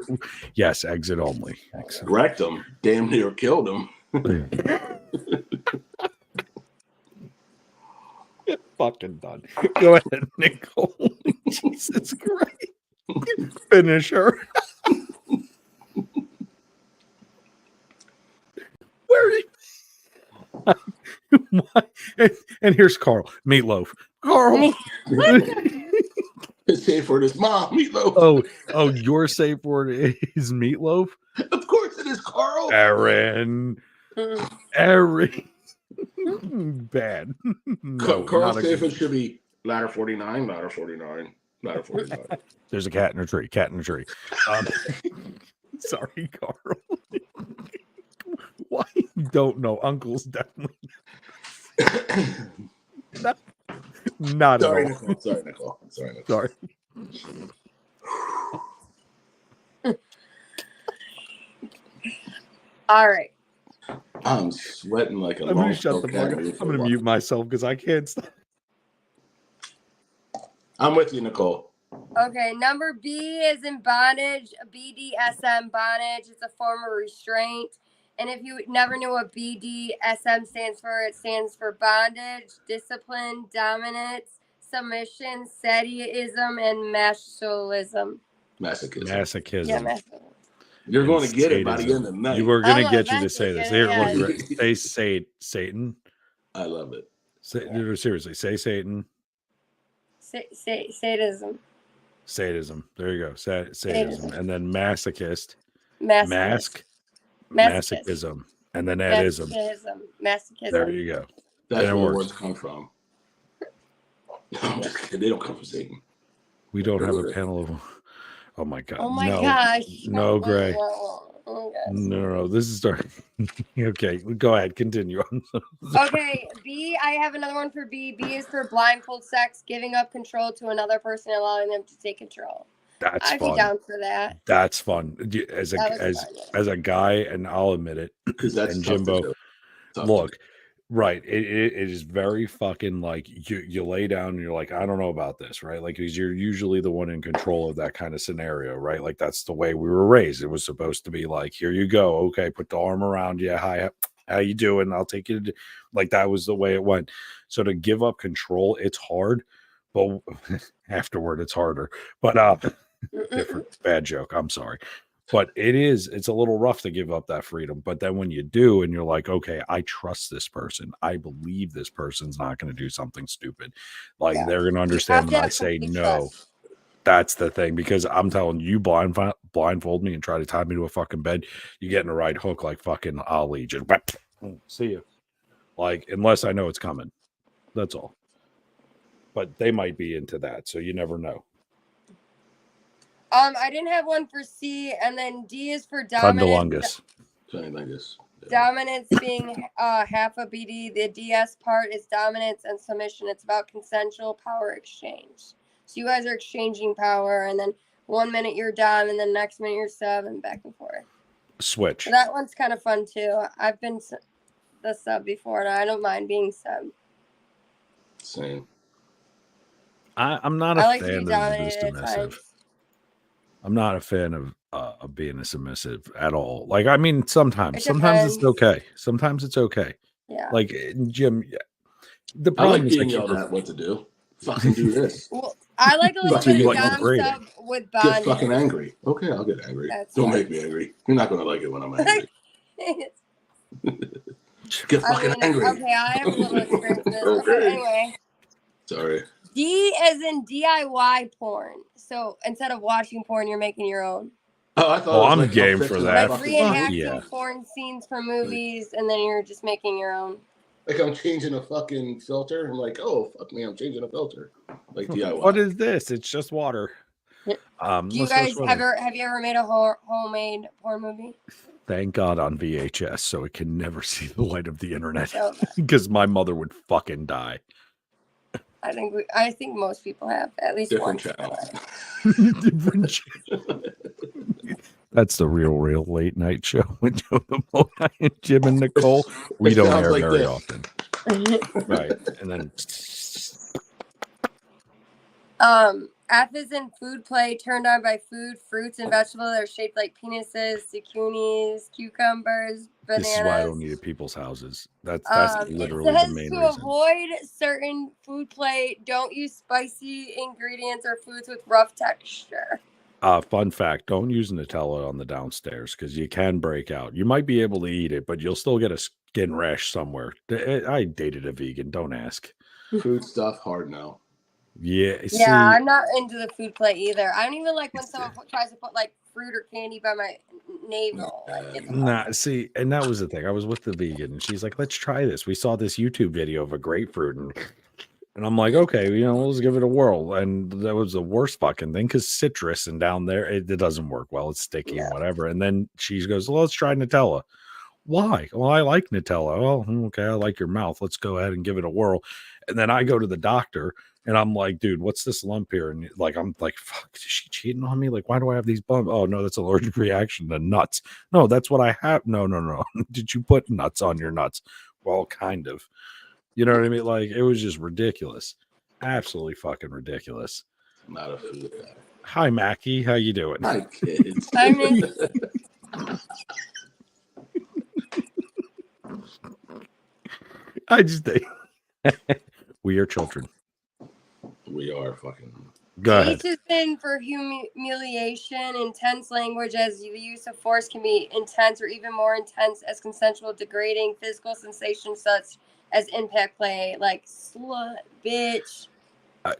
yes, exit only. Wrecked him. Damn near killed him. Fucking done. Go ahead, Nicole. Jesus Christ. Finish her. Where are you? and here's Carl. Meatloaf. Carl. His safe word is mom, meatloaf. Oh, your safe word is meatloaf? Of course it is, Carl. Aaron. Bad. No, Carl's safe word should be ladder 49, ladder 49, ladder 49. There's a cat in a tree. Sorry, Carl. Why you don't know? Uncle's definitely not Sorry, at all. Nicole. Sorry. All right. I'm sweating like a I'm gonna shut the fuck up. I'm gonna mute myself because I can't stop. I'm with you, Nicole. Okay, number B is in bondage. BDSM bondage. It's a form of restraint. And if you never knew what BDSM stands for, it stands for bondage, discipline, dominance, submission, sadism, and masochism. Masochism. Yeah, masochism. You're going to get it by the end of the night. You were going to get you to say this. Here, yeah. look, say Satan. I love it. Seriously, say Satan. Sadism. Sadism. There you go. Sadism. And then masochist. Masochism. And then adism. Masochism. There you go. That's where words come from. No, I'm just kidding. They don't come from Satan. We don't have a panel of. Oh my God. Oh my gosh. No, Gray. No. This is starting. Okay, go ahead. Continue. Okay, B. I have another one for B. B is for blindfold sex, giving up control to another person, allowing them to take control. That's I'd fun. be down for that. That's fun. As a guy, and I'll admit it. And Jimbo, look, right. It is very fucking like you lay down and you're like, I don't know about this, right? Like, because you're usually the one in control of that kind of scenario, right? Like, that's the way we were raised. It was supposed to be like, here you go. Okay, put the arm around you. Hi, how you doing? I'll take you to, like, that was the way it went. So to give up control, it's hard, but afterward it's harder. But different bad joke. I'm sorry. But it's a little rough to give up that freedom. But then when you do, and you're like, okay, I trust this person. I believe this person's not going to do something stupid. Like, they're going to understand when I say no. That's the thing. Because I'm telling you, blindfold me and try to tie me to a fucking bed, you get in a right hook like fucking Ali. Just see you. Like, unless I know it's coming. That's all. But they might be into that. So you never know. I didn't have one for C, and then D is for dominance. Dominance being half a BD. The DS part is dominance and submission. It's about consensual power exchange. So you guys are exchanging power, and then 1 minute you're dom, and then next minute you're sub, and back and forth. Switch. So that one's kind of fun too. I've been the sub before, and I don't mind being sub. Same. I'm not a fan of the submissive. I'm not a fan of being a submissive at all. Like, I mean, sometimes it's okay. Sometimes it's okay. Yeah. Like, Jim, the I like problem is being yelled at what to do. Fucking do this. Well, I like a little bit of dom sub with bondage. Get fucking angry. Okay, I'll get angry. Don't make me angry. You're not gonna like it when I'm angry. Get fucking angry. Okay, I have a little experience with this. Okay, anyway. Sorry. D as in DIY porn. So instead of watching porn, you're making your own. Oh, I thought I'm game for that. Like reenacting porn scenes from movies, and then you're just making your own. Like, I'm changing a fucking filter. I'm like, oh, fuck me, I'm changing a filter. Like DIY. What is this? It's just water. Do you guys have you ever made a homemade porn movie? Thank God on VHS, so it can never see the light of the internet. Because my mother would fucking die. I think most people have at least different one channel. Different channel. That's the real late night show with Joe the and Jim and Nicole. We don't air like very often. Right. And then F is in food play, turned on by food, fruits and vegetables that are shaped like penises, zucchinis, cucumbers, bananas. This is why I don't eat at people's houses. That's literally it the says main to reason. avoid certain food play, don't use spicy ingredients or foods with rough texture. Fun fact, don't use Nutella on the downstairs because you can break out. You might be able to eat it, but you'll still get a skin rash somewhere. I dated a vegan. Don't ask. Food stuff, hard no. Yeah, see, Yeah, I'm not into the food play either. I don't even like when someone tries to put like fruit or candy by my navel. Like, nah, see, and that was the thing. I was with the vegan, and she's like, "Let's try this." We saw this YouTube video of a grapefruit, and I'm like, "Okay, let's give it a whirl." And that was the worst fucking thing because citrus and down there it doesn't work well. It's sticky and whatever. And then she goes, "Well, let's try Nutella." Why? Well, I like Nutella. Well, okay, I like your mouth. Let's go ahead and give it a whirl. And then I go to the doctor and I'm like, dude, what's this lump here? And I'm like, fuck, is she cheating on me? Like, why do I have these bumps? Oh, no, that's allergic reaction to nuts. No, that's what I have. No. Did you put nuts on your nuts? Well, kind of. You know what I mean? Like, it was just ridiculous. Absolutely fucking ridiculous. Not a food guy. Hi, Mackie. How you doing? Hi, kids. I mean, I just think we are children. We are fucking. Go ahead. H is in for humiliation. Intense language, as the use of force can be intense or even more intense as consensual, degrading physical sensations such as impact play, like slut, bitch.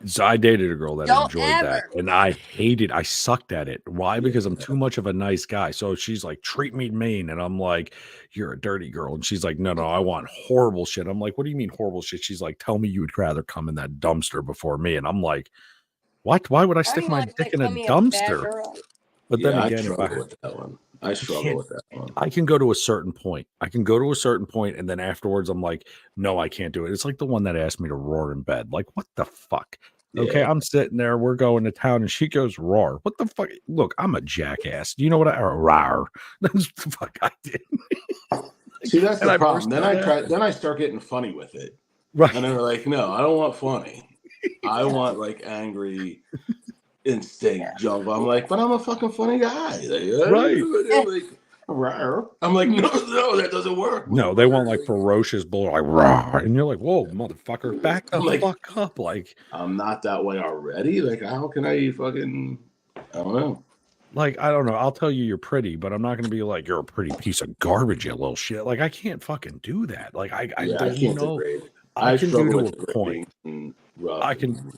So I dated a girl that Don't enjoyed ever. that, and I sucked at it. Why? Because I'm too much of a nice guy. So she's like, treat me mean, and I'm like, you're a dirty girl, and she's like, no, I want horrible shit. I'm like, what do you mean horrible shit? She's like, tell me you would rather come in that dumpster before me, and I'm like, what? Why would I stick my dick in a dumpster? But then again, I struggle with that one. I struggle with that one. I can go to a certain point. And then afterwards, I'm like, no, I can't do it. It's like the one that asked me to roar in bed. Like, what the fuck? Okay, I'm sitting there. We're going to town, and she goes roar. What the fuck? Look, I'm a jackass. Do you know what rawr? That's the fuck I did. See, that's the problem. Then I start getting funny with it. Right. And they're like, no, I don't want funny. I want like angry instinct jump. I'm like, but I'm a fucking funny guy. Like, right. I'm like, no, that doesn't work. No, they want like ferocious bull, like raw, and you're like, whoa, motherfucker, back the fuck up. Like, I'm not that way already. Like, how can I fucking? I don't know. Like, I don't know. I'll tell you you're pretty, but I'm not going to be like, you're a pretty piece of garbage, you little shit. Like, I can't fucking do that. Like, I can't degrade. I can do to a point. I can.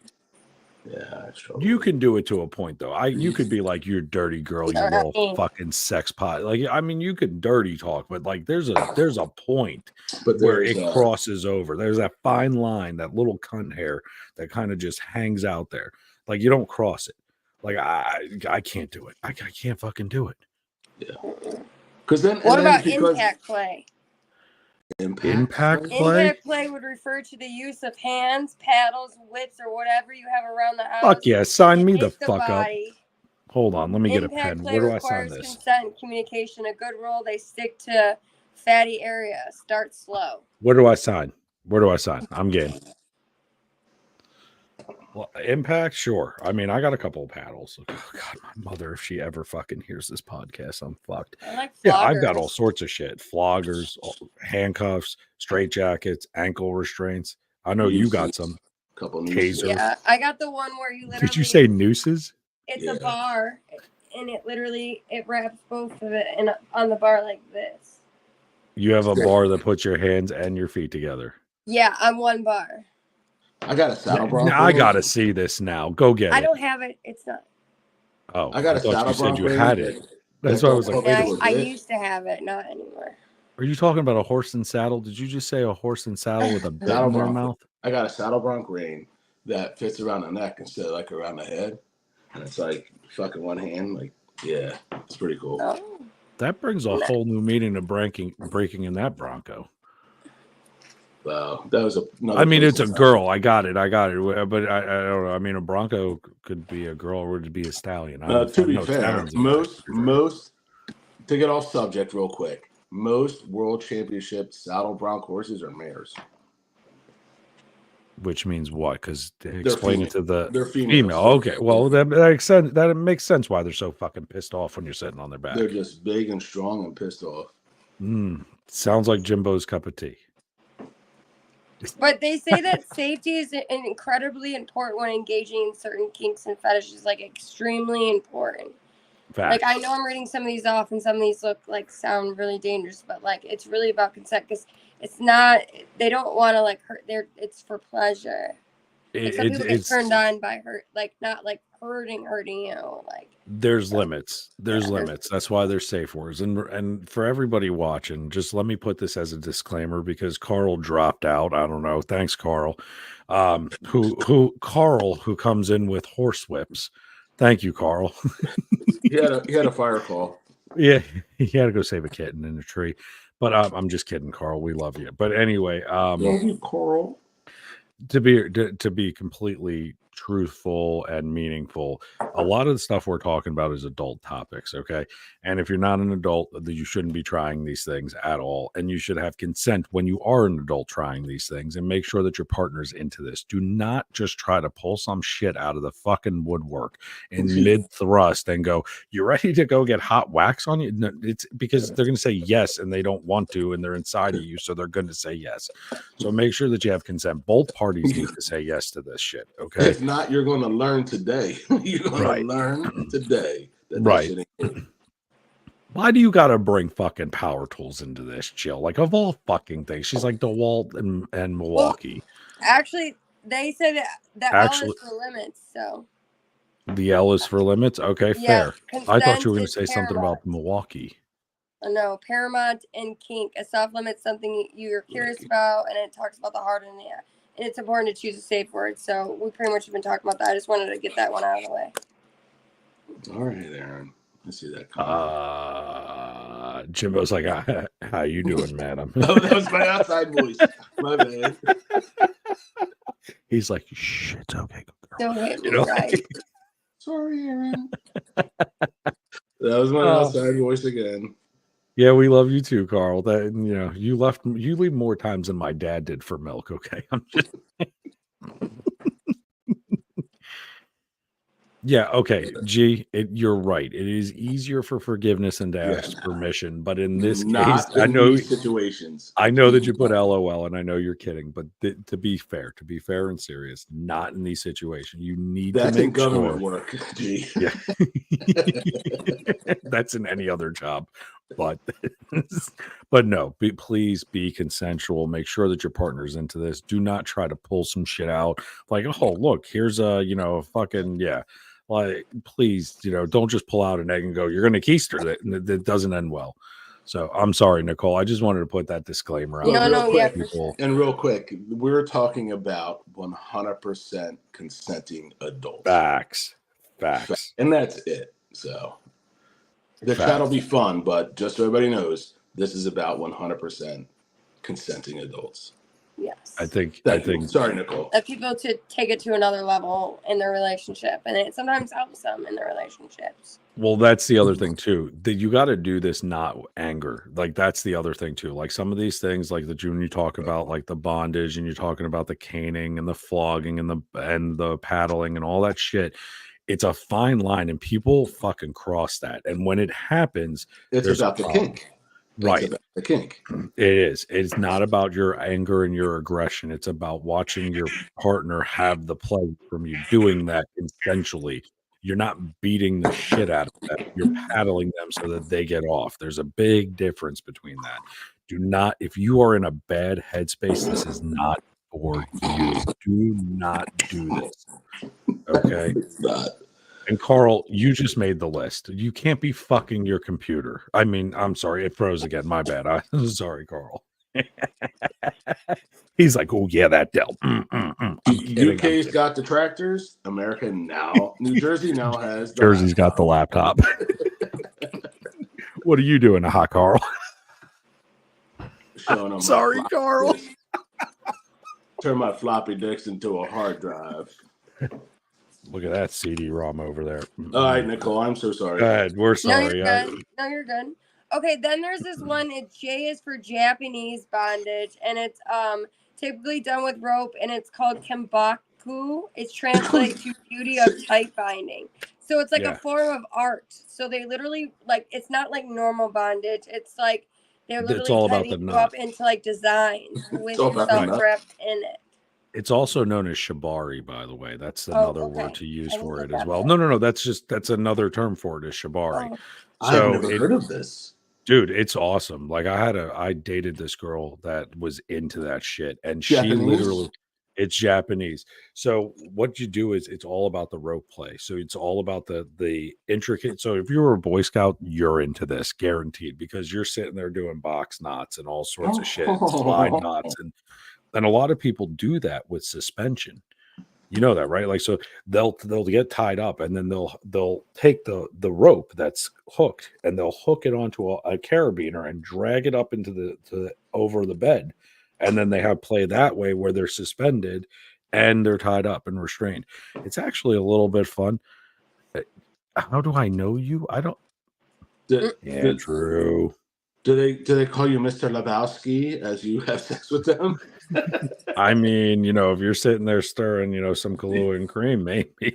Yeah, I struggle. You can do it to a point, though. You could be like, you dirty girl, you little fucking sex pot. Like, I mean, you could dirty talk, but like, there's a point where it crosses over. There's that fine line, that little cunt hair that kind of just hangs out there. Like, you don't cross it. Like, I can't do it. I can't fucking do it. Yeah. Because then, what about impact play? Impact play? Impact play would refer to the use of hands, paddles, whips, or whatever you have around the house. Fuck yeah, sign me the fuck up. Hold on, let me get a pen. Where do I sign this? Consent and communication. A good rule, they stick to fatty area. Start slow. Where do I sign? I'm game. Well, impact, sure. I mean, I got a couple of paddles. Oh God, my mother, if she ever fucking hears this podcast, I'm fucked. I like floggers. Yeah, I've got all sorts of shit. Floggers, handcuffs, straitjackets, ankle restraints. I know you got some. Couple tasers. Yeah, I got the one where you literally. Did you say nooses? It's a bar, and it wraps both of it on the bar like this. You have a bar that puts your hands and your feet together. Yeah, on one bar. I got a saddle bronco. I gotta see this now. Go get it. I don't have it. It's not. Oh, I got a saddle bronco. You said you had it. That's why I was like, I used to have it, not anymore. Are you talking about a horse and saddle? Did you just say a horse and saddle with a bit in your mouth? I got a saddle bronc rein that fits around the neck instead of like around the head, and it's like fucking one hand. Like, yeah, it's pretty cool. Oh. That brings a whole new meaning to breaking in that bronco. Wow, that was I mean, it's a girl. I got it. But I don't know. I mean, a bronco could be a girl or it be a stallion. To be fair, most to get off subject real quick, most world championship saddle bronc horses are mares. Which means what? Because explain it to the They're females. female. Okay, well that makes sense. That makes sense why they're so fucking pissed off when you're sitting on their back. They're just big and strong and pissed off. Sounds like Jimbo's cup of tea. But they say that safety is incredibly important when engaging in certain kinks and fetishes, like extremely important. Facts. Like, I know I'm reading some of these off, and some of these sound really dangerous, but like it's really about consent, because it's not. They don't want to like hurt. It's for pleasure. Like, some people get turned on by not like hurting you. Like, there's limits. There's limits. That's why there's safe words. And for everybody watching, just let me put this as a disclaimer, because Carl dropped out. I don't know. Thanks, Carl. Who comes in with horse whips. Thank you, Carl. He had a fire call. Yeah, he had to go save a kitten in a tree. But I'm just kidding, Carl. We love you. But anyway, love you, Carl. To be completely truthful and meaningful, a lot of the stuff we're talking about is adult topics, okay? And if you're not an adult, you shouldn't be trying these things at all, and you should have consent when you are an adult trying these things, and make sure that your partner's into this. Do not just try to pull some shit out of the fucking woodwork in mid thrust and go, "You ready to go get hot wax on you?" No, it's because they're going to say yes, and they don't want to, and they're inside of you, so they're going to say yes. So make sure that you have consent. Both parties need to say yes to this shit, okay? If not, you're going to learn today. You're going to learn today. Right. Why do you got to bring fucking power tools into this, Jill? Like, of all fucking things, she's like DeWalt and Milwaukee. Well, actually, they said that L is for limits, so. The L is for limits? Okay, fair. I thought you were going to say something about Milwaukee. No, Paramount and kink. A soft limit's something you're curious about, and it talks about the heart and it's important to choose a safe word. So we pretty much have been talking about that. I just wanted to get that one out of the way. All right, Aaron. I see that coming. Jimbo's like, how you doing, madam? That was my outside voice. My bad. He's like, shh, it's okay. Don't hit me, right? Sorry, Aaron. That was my outside voice again. Yeah, we love you too, Carl. That you leave more times than my dad did for milk. Okay, I'm just. Yeah. Okay. You're right. It is easier for forgiveness than to ask permission. But in this case, I know situations. I know that you put LOL, and I know you're kidding. But to be fair and serious, not in these situations. You need to make government work. G. Yeah. That's in any other job. But no, please be consensual. Make sure that your partner's into this. Do not try to pull some shit out like, oh, look, here's a fucking like, please, don't just pull out an egg and go, you're gonna keister that doesn't end well. So I'm sorry, Nicole. I just wanted to put that disclaimer out. And real quick, we're talking about 100% consenting adults. Facts. And that's it. So the chat will be fun, but just so everybody knows, this is about 100% consenting adults. Yes. I think. Sorry, Nicole. That people to take it to another level in their relationship, and it sometimes helps them in their relationships. Well, that's the other thing too. That you got to do this not anger. Like, that's the other thing too. Like, some of these things, like you talk about, like the bondage, and you're talking about the caning and the flogging and the paddling and all that shit. It's a fine line, and people fucking cross that. And when it happens, it's about the kink. Right. It's about the kink. It is. It's not about your anger and your aggression. It's about watching your partner have the pleasure from you doing that consensually. You're not beating the shit out of them. You're paddling them so that they get off. There's a big difference between that. Do not, if you are in a bad headspace, this is not for you. Do not do this. Okay? It's not. And Carl, you just made the list. You can't be fucking your computer. I mean, I'm sorry. It froze again. My bad. I'm sorry, Carl. He's like, oh, yeah, that Dell. UK's got the tractors. America now. New Jersey now has the Jersey's got the laptop. What are you doing, Carl? Sorry, Carl. Turn my floppy disks into a hard drive. Look at that CD-ROM over there. All right, Nicole, I'm so sorry. Go ahead. We're sorry. No, you're good. Okay, then there's this one. J is for Japanese bondage, and it's typically done with rope, and it's called Kenbaku. It's translated to beauty of tight binding. So it's like a form of art. So they literally like it's not like normal bondage. It's like they're It's literally all about tightening the you up knot. into like designs with all about the yourself knot. wrapped in it. It's also known as shibari, by the way. That's Oh, another word okay. to use I didn't for get it as that well. part. No. That's another term for it is shibari. Oh, I've So never heard of this. dude, it's awesome. Like I dated this girl that was into that shit, and she Japanese? literally, it's Japanese. So what you do is it's all about the rope play. So it's all about the intricate. So if you're a Boy Scout, you're into this, guaranteed, because you're sitting there doing box knots and all sorts of shit, slide knots, and a lot of people do that with suspension. You know that, right? Like, so they'll get tied up, and then they'll take the rope that's hooked, and they'll hook it onto a carabiner and drag it up into the over the bed, and then they have play that way where they're suspended and they're tied up and restrained. It's actually a little bit fun. How do I know you? I don't. Andrew. Do they call you Mr. Lebowski as you have sex with them? I mean, if you're sitting there stirring, some Kahlua and cream, maybe.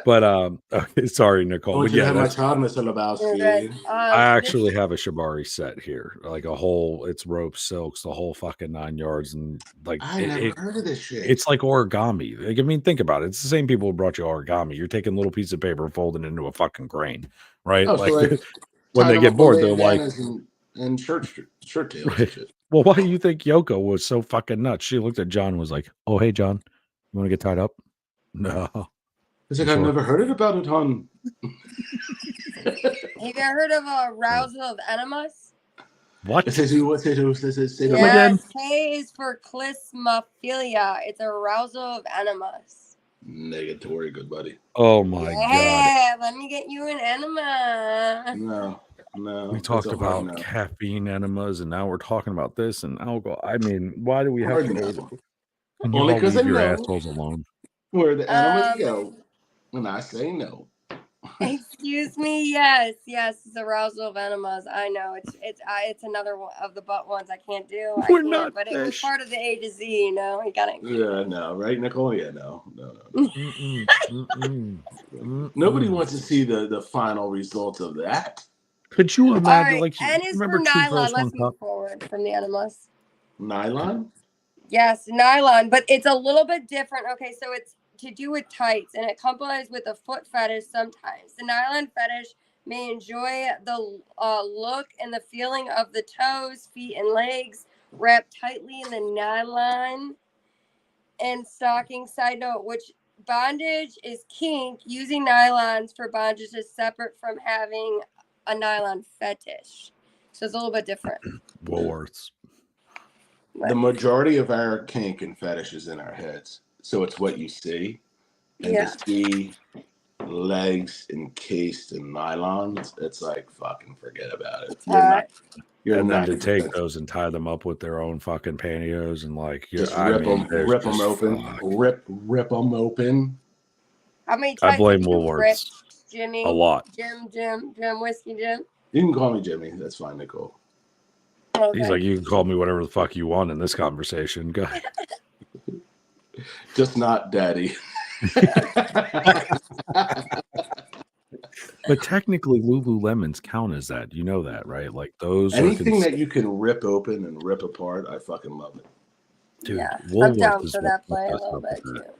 But okay, sorry, I Nicole. want But you to yeah, have my child, Mr. Lebowski. I actually have a shibari set here, like a whole. It's rope, silks, the whole fucking 9 yards, and like I never heard of this shit. it's like origami. Like, I mean, think about it. It's the same people who brought you origami. You're taking a little piece of paper and folding it into a fucking grain, right? Oh, so like when tie they them get up bored, with they're like, bandanas and shirt tails right. and shit. Well, why do you think Yoko was so fucking nuts? She looked at John and was like, "Oh, hey, John, you want to get tied up?" No. It's like, You I've sure? never heard about it, hon. Have you ever heard of arousal of enemas? What? Say Them Yes, again? K is for clismophilia. It's arousal of enemas. Negatory, good buddy. Oh my god. Yeah, let me get you an enema. No. We that's talked a hard about no. caffeine enemas, and now we're talking about this and alcohol. I mean, why do we have Hard to go? no. Can you Only all 'cause leave I your know. assholes alone? Where the enemas go, and I say no. Excuse me. Yes, it's arousal of enemas. I know it's another one of the butt ones I can't do. We're I can't, not but it was fish. part of the A to Z. You know, you gotta. Yeah, no, right, Nicole? Yeah, no. Mm-mm, mm-mm, Nobody mm-mm. wants to see the final result of that. Could you All imagine? right, Like, N is for remember Two nylon. Girls, One Let's Cup? move forward from the enemas. Nylon? Yes, nylon, but it's a little bit different. Okay, so it's to do with tights, and it combines with a foot fetish sometimes. The nylon fetish may enjoy the look and the feeling of the toes, feet, and legs wrapped tightly in the nylon and stocking. Side note, which bondage is kink. Using nylons for bondage is separate from having a nylon fetish. So it's a little bit different. Woolworths. The majority of our kink and fetish is in our heads. So it's what you see. And to see legs encased in nylons, it's like, fucking forget about it. You're and not then to take convinced. those and tie them up with their own fucking pantyhose and like, Just I rip mean, them open. fuck. Rip them open. How many I times blame have you Woolworths ripped, Jimmy? a lot. Jim, Whiskey Jim. You can call me Jimmy. That's fine, Nicole. Okay. He's like, you can call me whatever the fuck you want in this conversation. Go ahead. Just not daddy. But technically, Lululemons count as that. You know that, right? Like those. Anything that you can rip open and rip apart, I fucking love it. Dude, I'm Woolworths down is for what that play a fucked us little up bit with too. that.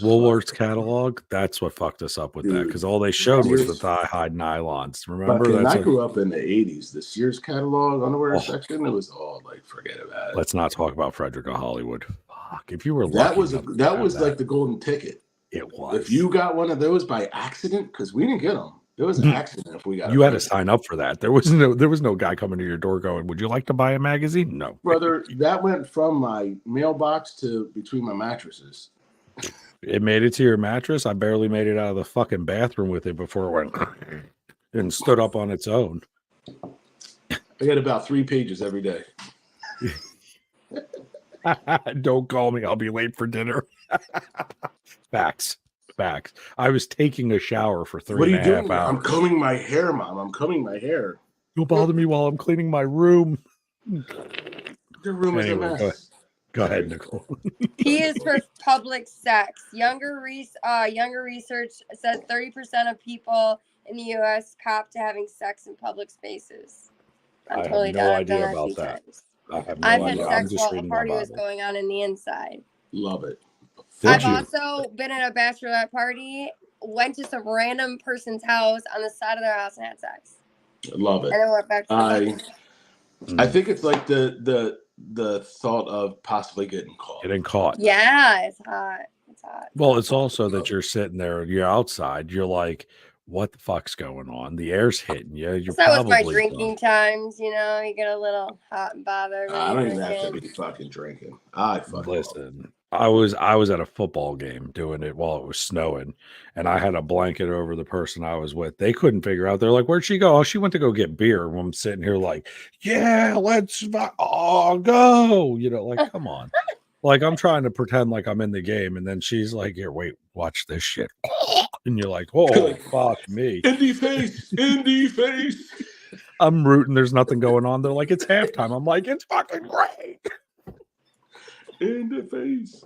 Woolworths catalog, that's what fucked us up with that, Dude, because all they showed was the Sears- thigh-high nylons. Remember? Fucking, That's I grew up in the 80s. The Sears catalog underwear section, it was all like, forget about it. Let's not talk about Frederick of Hollywood. Fuck, if you were That lucky was enough to that have was like the golden ticket. It was. If you got one of those by accident, because we didn't get them, it was an accident. If we got, you had to sign up for that. There was no guy coming to your door going, "Would you like to buy a magazine?" No, brother. That went from my mailbox to between my mattresses. It made it to your mattress. I barely made it out of the fucking bathroom with it before it went and stood up on its own. I get about 3 pages every day. Don't call me. I'll be late for dinner. Facts. I was taking a shower for 3.5 hours. I'm combing my hair, Mom. I'm combing my hair. You'll bother me while I'm cleaning my room. Your room is a Anyway, mess. Go ahead, Nicole. P is for public sex. Younger research says 30% of people in the U.S. cop to having sex in public spaces. I have totally no done. I've idea done that a about few that. times. I have no I've had idea. I'm sex just while a reading my party was Bible. going on in the inside. Love it. Did I've you? also been at a bachelorette party, went to some random person's house on the side of their house and had sex. Love it. And then went back to the I think it's like the thought of possibly getting caught. Getting caught. Yeah, it's hot. It's hot. Well, it's also that you're sitting there, you're outside, you're like, what the fuck's going on? The air's hitting you. You're That was my probably drinking times, you know. You get a little hot and bothered. When I you're don't even have to drinking. be fucking drinking. I fucking Listen, I was at a football game doing it while it was snowing, and I had a blanket over the person I was with. They couldn't figure out. They're like, "Where'd she go?" Oh, she went to go get beer. And I'm sitting here like, "Yeah, let's go." You know, like, come on. Like I'm trying to pretend like I'm in the game, and then she's like, "Here, wait, watch this shit," and you're like, "Oh, fuck me!" Indie face. I'm rooting. There's nothing going on. They're like, "It's halftime." I'm like, "It's fucking great." In the face.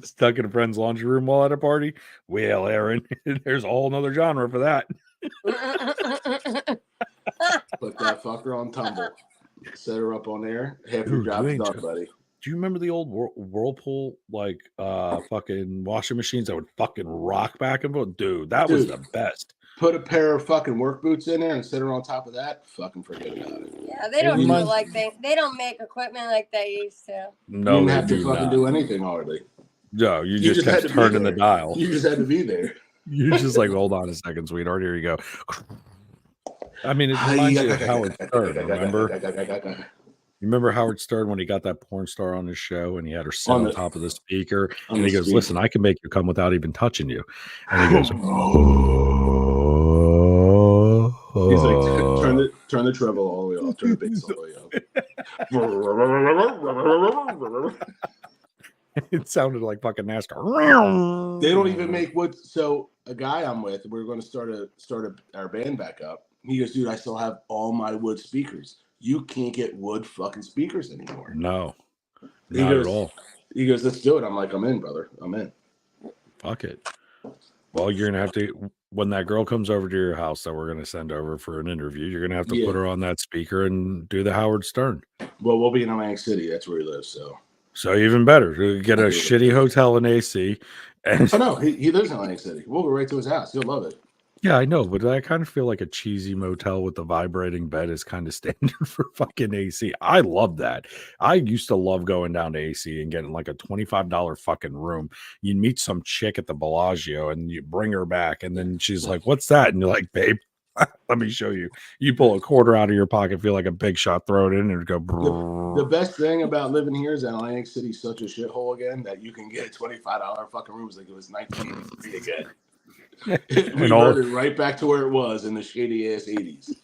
Stuck in a friend's laundry room while at a party. Well, Aaron, there's a whole nother genre for that. Put that fucker on tumble. Set her up on air. Half your Dude, job's you ain't done, joking. buddy. Do you remember the old Whirlpool like fucking washing machines that would fucking rock back and forth? Dude, that was the best. Put a pair of fucking work boots in there and sit her on top of that. Fucking forget about it. Yeah, they don't do it like they don't make equipment like they used to. No, you didn't they have to do fucking not. do anything hardly. No, you just kept had to turning be the dial. You just had to be there. You're just like, hold on a second, sweetheart. Here you go. I mean, it reminds you of Howard Stern, remember? You remember Howard Stern when he got that porn star on his show and he had her sit on top of the speaker and he goes, "Listen, I can make you come without even touching you." And he goes, oh. He's like, turn the treble all the way off, turn the bass all the way up. It sounded like fucking NASCAR. They don't even make wood. So a guy I'm with, we're going to start our band back up. He goes, "Dude, I still have all my wood speakers. You can't get wood fucking speakers anymore." No, not at all. He goes, "Let's do it." I'm like, "I'm in, brother. I'm in." Fuck it. Well, you're gonna have to, when that girl comes over to your house that we're gonna send over for an interview, you're gonna have to put her on that speaker and do the Howard Stern. Well, we'll be in Atlantic City. That's where he lives. So even better. Get a shitty hotel in AC. And oh no, he lives in Atlantic City. We'll go right to his house. He'll love it. Yeah, I know, but I kind of feel like a cheesy motel with the vibrating bed is kind of standard for fucking AC. I love that. I used to love going down to AC and getting like a $25 fucking room. You'd meet some chick at the Bellagio and you bring her back, and then she's like, "What's that?" And you're like, "Babe, let me show you." You pull a quarter out of your pocket, feel like a big shot, throw it in, and go. The best thing about living here is that Atlantic City's such a shithole again that you can get $25 fucking rooms like it was 1983 again. We it right back to where it was in the shady ass 80s.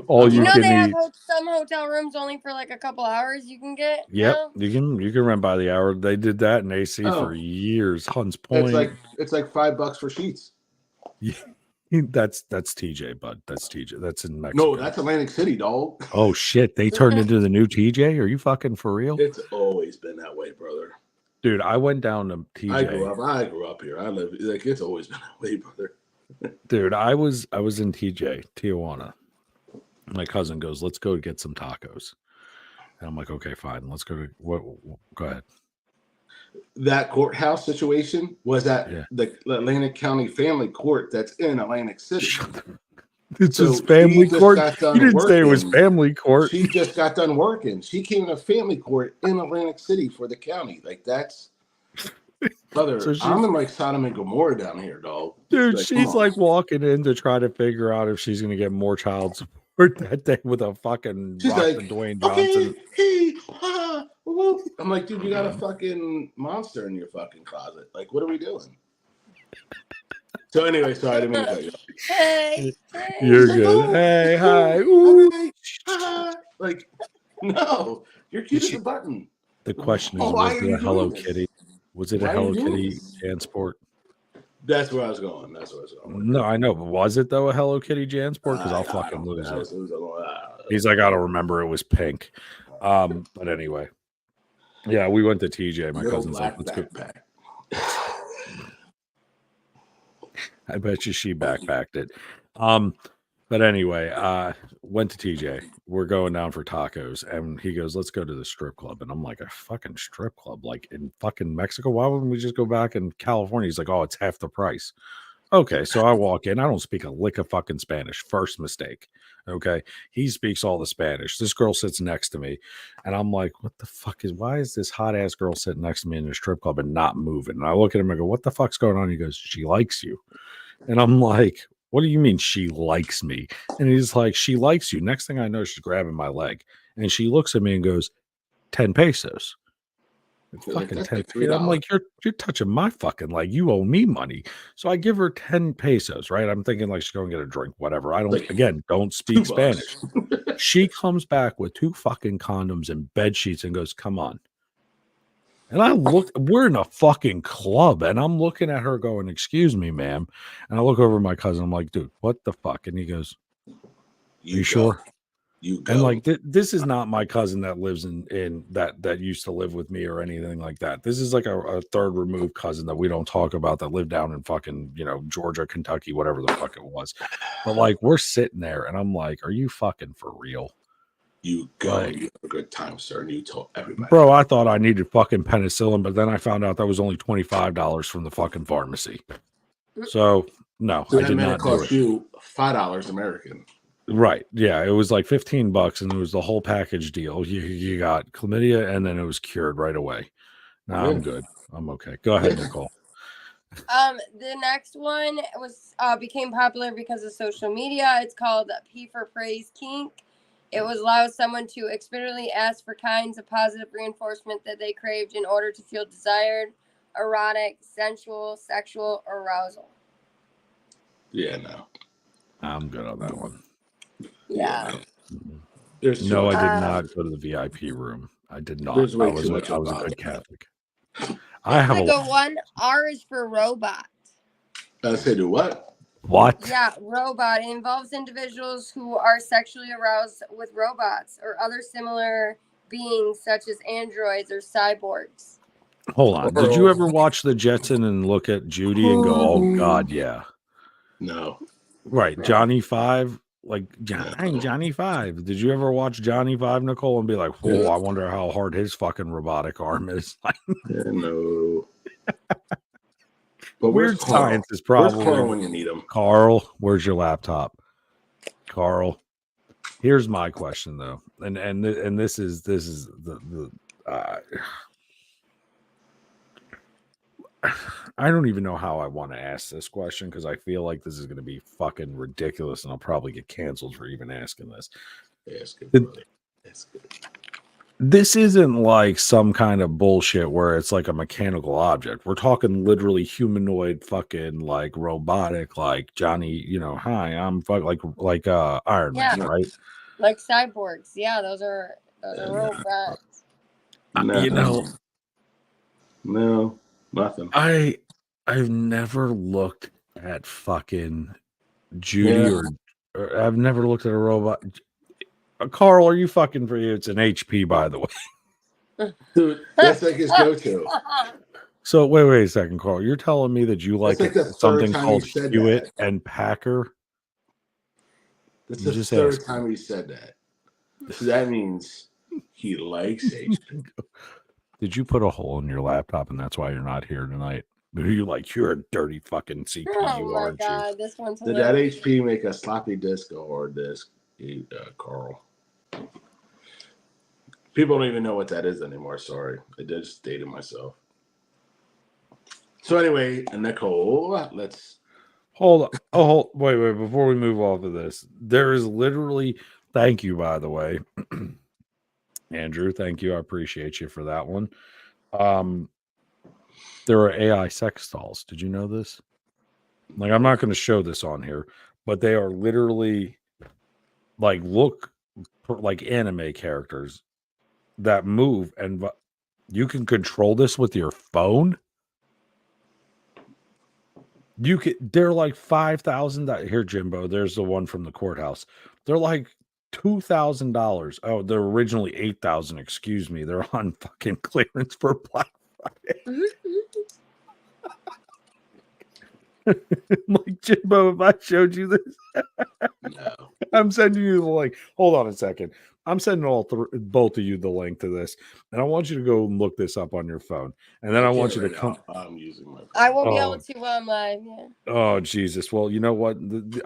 All you can they have eat. Some hotel rooms only for like a couple hours you can get. Yep, now? you can rent by the hour. They did that in AC for years. Hunts Point. It's like $5 for sheets. Yeah. That's TJ, bud. That's TJ. That's in Mexico. No, that's Atlantic City, dog. Oh shit, they turned into the new TJ? Are you fucking for real? It's always been that way, brother. Dude, I went down to TJ. I grew up here. I live like it's always been that way, brother. Dude, I was in TJ, Tijuana. My cousin goes, "Let's go get some tacos." And I'm like, "Okay, fine. Let's go to what go ahead." That courthouse situation was at the Atlantic County Family Court that's in Atlantic City. It's his family court. He didn't say it was family court. She just got done working. She came to family court in Atlantic City for the county. Like that's brother. So I'm in like Sodom and Gomorrah down here, dog. Dude, like, she's like walking in to try to figure out if she's gonna get more child support that day with a fucking Dwayne Johnson. Okay, I'm like, dude, you got a fucking monster in your fucking closet. Like, what are we doing? So anyway, sorry, I didn't mean to cut you off. Hey, you're good. Hey, hi. Ooh. Like, no, you're cute as a button. The question is, was it a Hello Kitty? Was it a Hello Kitty transport? That's where I was going. With No, I know, but was it though a Hello Kitty Jansport? Because I'll I fucking don't lose know. it. It was He's like, I don't remember. It was pink. But anyway, yeah, we went to TJ. My little cousin's like, black let's go. backpack. I bet you she backpacked it. But anyway, went to TJ. We're going down for tacos, and he goes, "Let's go to the strip club." And I'm like, "A fucking strip club, like in fucking Mexico? Why wouldn't we just go back in California?" He's like, "Oh, it's half the price." Okay, so I walk in. I don't speak a lick of fucking Spanish. First mistake. Okay, he speaks all the Spanish. This girl sits next to me, and I'm like, "What the fuck is? Why is this hot ass girl sitting next to me in a strip club and not moving?" And I look at him and go, "What the fuck's going on?" He goes, "She likes you." And I'm like, "What do you mean she likes me?" And he's like, "She likes you." Next thing I know, she's grabbing my leg, and she looks at me and goes, 10 pesos. Fucking That's 10 like pesos. I'm $3. like, you're touching my fucking leg. You owe me money. So I give her 10 pesos, right? I'm thinking like she's going to get a drink, whatever. I don't, Like again, don't speak $2. Spanish. She comes back with 2 fucking condoms and bed sheets and goes, "Come on." And I look, we're in a fucking club, and I'm looking at her going, "Excuse me, ma'am." And I look over at my cousin. I'm like, "Dude, what the fuck?" And he goes, "Are you You go. sure?" You And go. like this is not my cousin that lives in that used to live with me or anything like that. This is like a third removed cousin that we don't talk about that lived down in fucking, Georgia, Kentucky, whatever the fuck it was. But like we're sitting there and I'm like, "Are you fucking for real?" You go. Like, You have a good time, sir. And you told everybody. bro, I thought I needed fucking penicillin, but then I found out that was only $25 from the fucking pharmacy. So no, So I that did meant not it do cost it. you $5 American. Right. Yeah. It was like $15 and it was the whole package deal. You got chlamydia and then it was cured right away. No, Yeah. I'm good. I'm okay. Go ahead, Nicole. The next one was became popular because of social media. It's called P for Praise Kink. It was allows someone to explicitly ask for kinds of positive reinforcement that they craved in order to feel desired, erotic, sensual, sexual arousal. Yeah, no. I'm good on that one. Yeah. Mhm. There's too No, much. I did not go to the VIP room. I did not. There's way I was too much I was a about good it. Catholic. This I have is a good one. R is for robot. Say do what? What? Yeah, robot. It involves individuals who are sexually aroused with robots or other similar beings such as androids or cyborgs. Hold on. Did you ever watch the Jetson and look at Judy and go, "Oh God, yeah"? No. Right. Johnny Five, like I'm No. Johnny Five. Did you ever watch Johnny Five, Nicole, and be like, "Whoa, Yeah. I wonder how hard his fucking robotic arm is"? Like, No. But weird where's Carl? science is Where's Carl probably when you need him? Carl. Where's your laptop, Carl? Here's my question though, and this is the I don't even know how I want to ask this question because I feel like this is going to be fucking ridiculous, and I'll probably get canceled for even asking this. That's good, Did- brother. That's good. This isn't like some kind of bullshit where it's like a mechanical object. We're talking literally humanoid, fucking like robotic, like Johnny. Hi, I'm like Iron Man, Yeah. right? Like cyborgs. Yeah, those are robots. No. No, nothing. I've never looked at fucking Judy Yeah. or I've never looked at a robot. Carl, are you fucking for you? It's an HP, by the way. Dude, that's like his go-to. So wait a second, Carl. You're telling me that you like That's like the third something time called he said Hewitt that. and Packer? That's I'm the just third asking. time he said that. So that means he likes HP. Did you put a hole in your laptop and that's why you're not here tonight? You're a dirty fucking CPU, Oh my aren't you? god, this one's Did that hilarious. HP make a sloppy disk or hard disk, Carl? People don't even know what that is anymore. Sorry. I just dated myself. So anyway, Nicole, let's... Hold on. Oh, wait. Before we move off of this, there is literally, thank you, by the way. Andrew, thank you. I appreciate you for that one. There are AI sex dolls. Did you know this? Like, I'm not going to show this on here, but they are literally like like anime characters that move, and you can control this with your phone. They're like $5,000. Here, Jimbo, there's the one from the courthouse. They're like $2,000. Oh, they're originally 8,000. Excuse me. They're on fucking clearance for Black Friday. Like, Jimbo, if I showed you this, No. I'm sending you the link. Hold on a second. I'm sending both of you the link to this, and I want you to go and look this up on your phone. And then I want you to come. I'm using my phone. I won't be able to while I'm live. Yeah. Oh, Jesus. Well, you know what?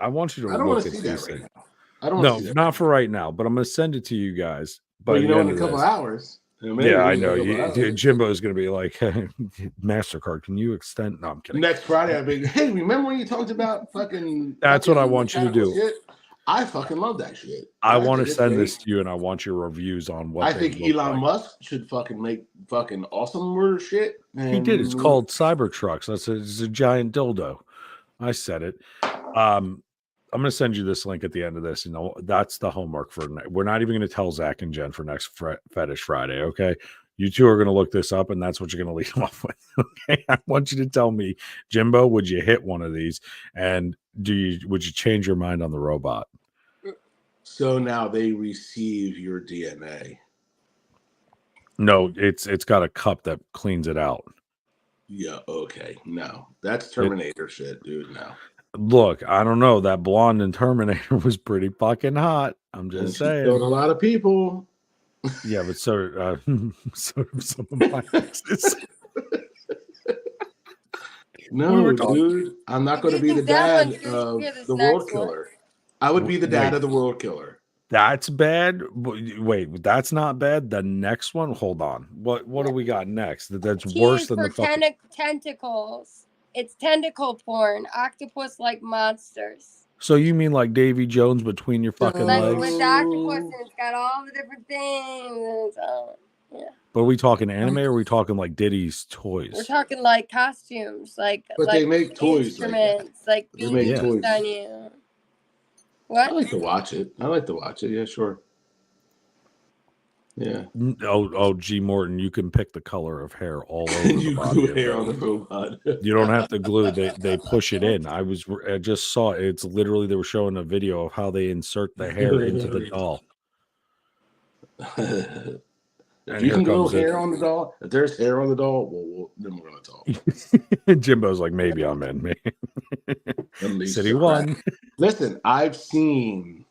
I want you to I don't want look to at see that these right things. now. I don't want No, to see that. not for right now, but I'm going to send it to you guys. But By you the know, end in a of couple this. hours. Yeah, I know. Jimbo is going to be like, MasterCard, can you extend? No, I'm kidding. Next Friday, I'll be, hey, remember when you talked about fucking. That's what I want you to do. Shit? I fucking love that shit. I want to send this to you, and I want your reviews on what I think Elon Musk should fucking make fucking awesome shit. And he did. It's called Cybertrucks. It's a giant dildo. I said it. I'm going to send you this link at the end of this. You know, that's the homework for. We're not even going to tell Zach and Jen for next Fetish Friday. Okay, you two are going to look this up, and that's what you're going to lead off with. Okay, I want you to tell me, Jimbo, would you hit one of these, and would you change your mind on the robot? So now they receive your DNA. No, it's got a cup that cleans it out. Yeah. Okay. No, that's Terminator shit, dude. No. Look, I don't know. That blonde in Terminator was pretty fucking hot. I'm just saying. Killed a lot of people. Yeah, but so some of my exes. No, dude. I'm not going to be the dad of the world killer. I would be the dad of the world killer. That's bad. Wait, that's not bad. The next one, hold on. What do we got next? That's worse than the fucking tentacles. It's tentacle porn, octopus-like monsters. So you mean like Davy Jones between your fucking legs? With the octopus, and it's got all the different things. Yeah. But are we talking anime or are we talking like Diddy's toys? We're talking like costumes, but they make toys instruments, like they make toys on you. What? I like to watch it. Yeah, sure. Yeah. Oh, G. Morton, you can pick the color of hair all over the body. Glue hair on the robot. You don't have to glue. They push it in. I just saw it. It's literally, they were showing a video of how they insert the hair into the doll. If you can glue hair on the doll, if there's hair on the doll, then we're gonna talk. Jimbo's like, maybe I'm in. Me. City one. Listen, I've seen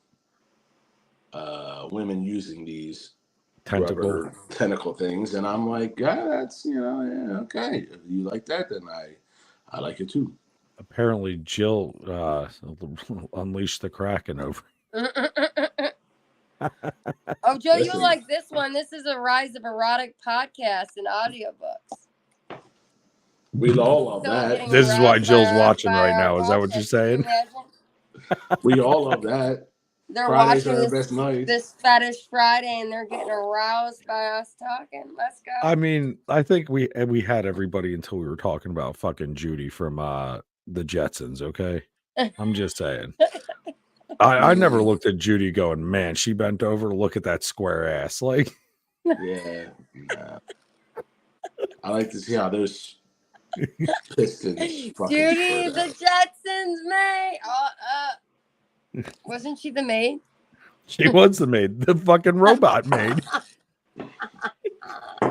women using these tentacle things, and I'm like, yeah, that's okay. If you like that, then I like it too. Apparently, Jill unleashed the Kraken over. Oh, Joe, you'll like this one. This is a rise of erotic podcasts and audiobooks. We all love that. This is why Jill's watching right now. Is that what you're saying? We all love that. They're watching this Fetish Friday, and they're getting aroused by us talking. Let's go. I mean, I think we had everybody until we were talking about fucking Judy from the Jetsons. Okay, I'm just saying. I never looked at Judy going, man, she bent over to look at that square ass. Like, yeah. I like to see how those pistons. Judy, the Jetsons, mate. Wasn't she the maid? She was the maid, the fucking robot maid.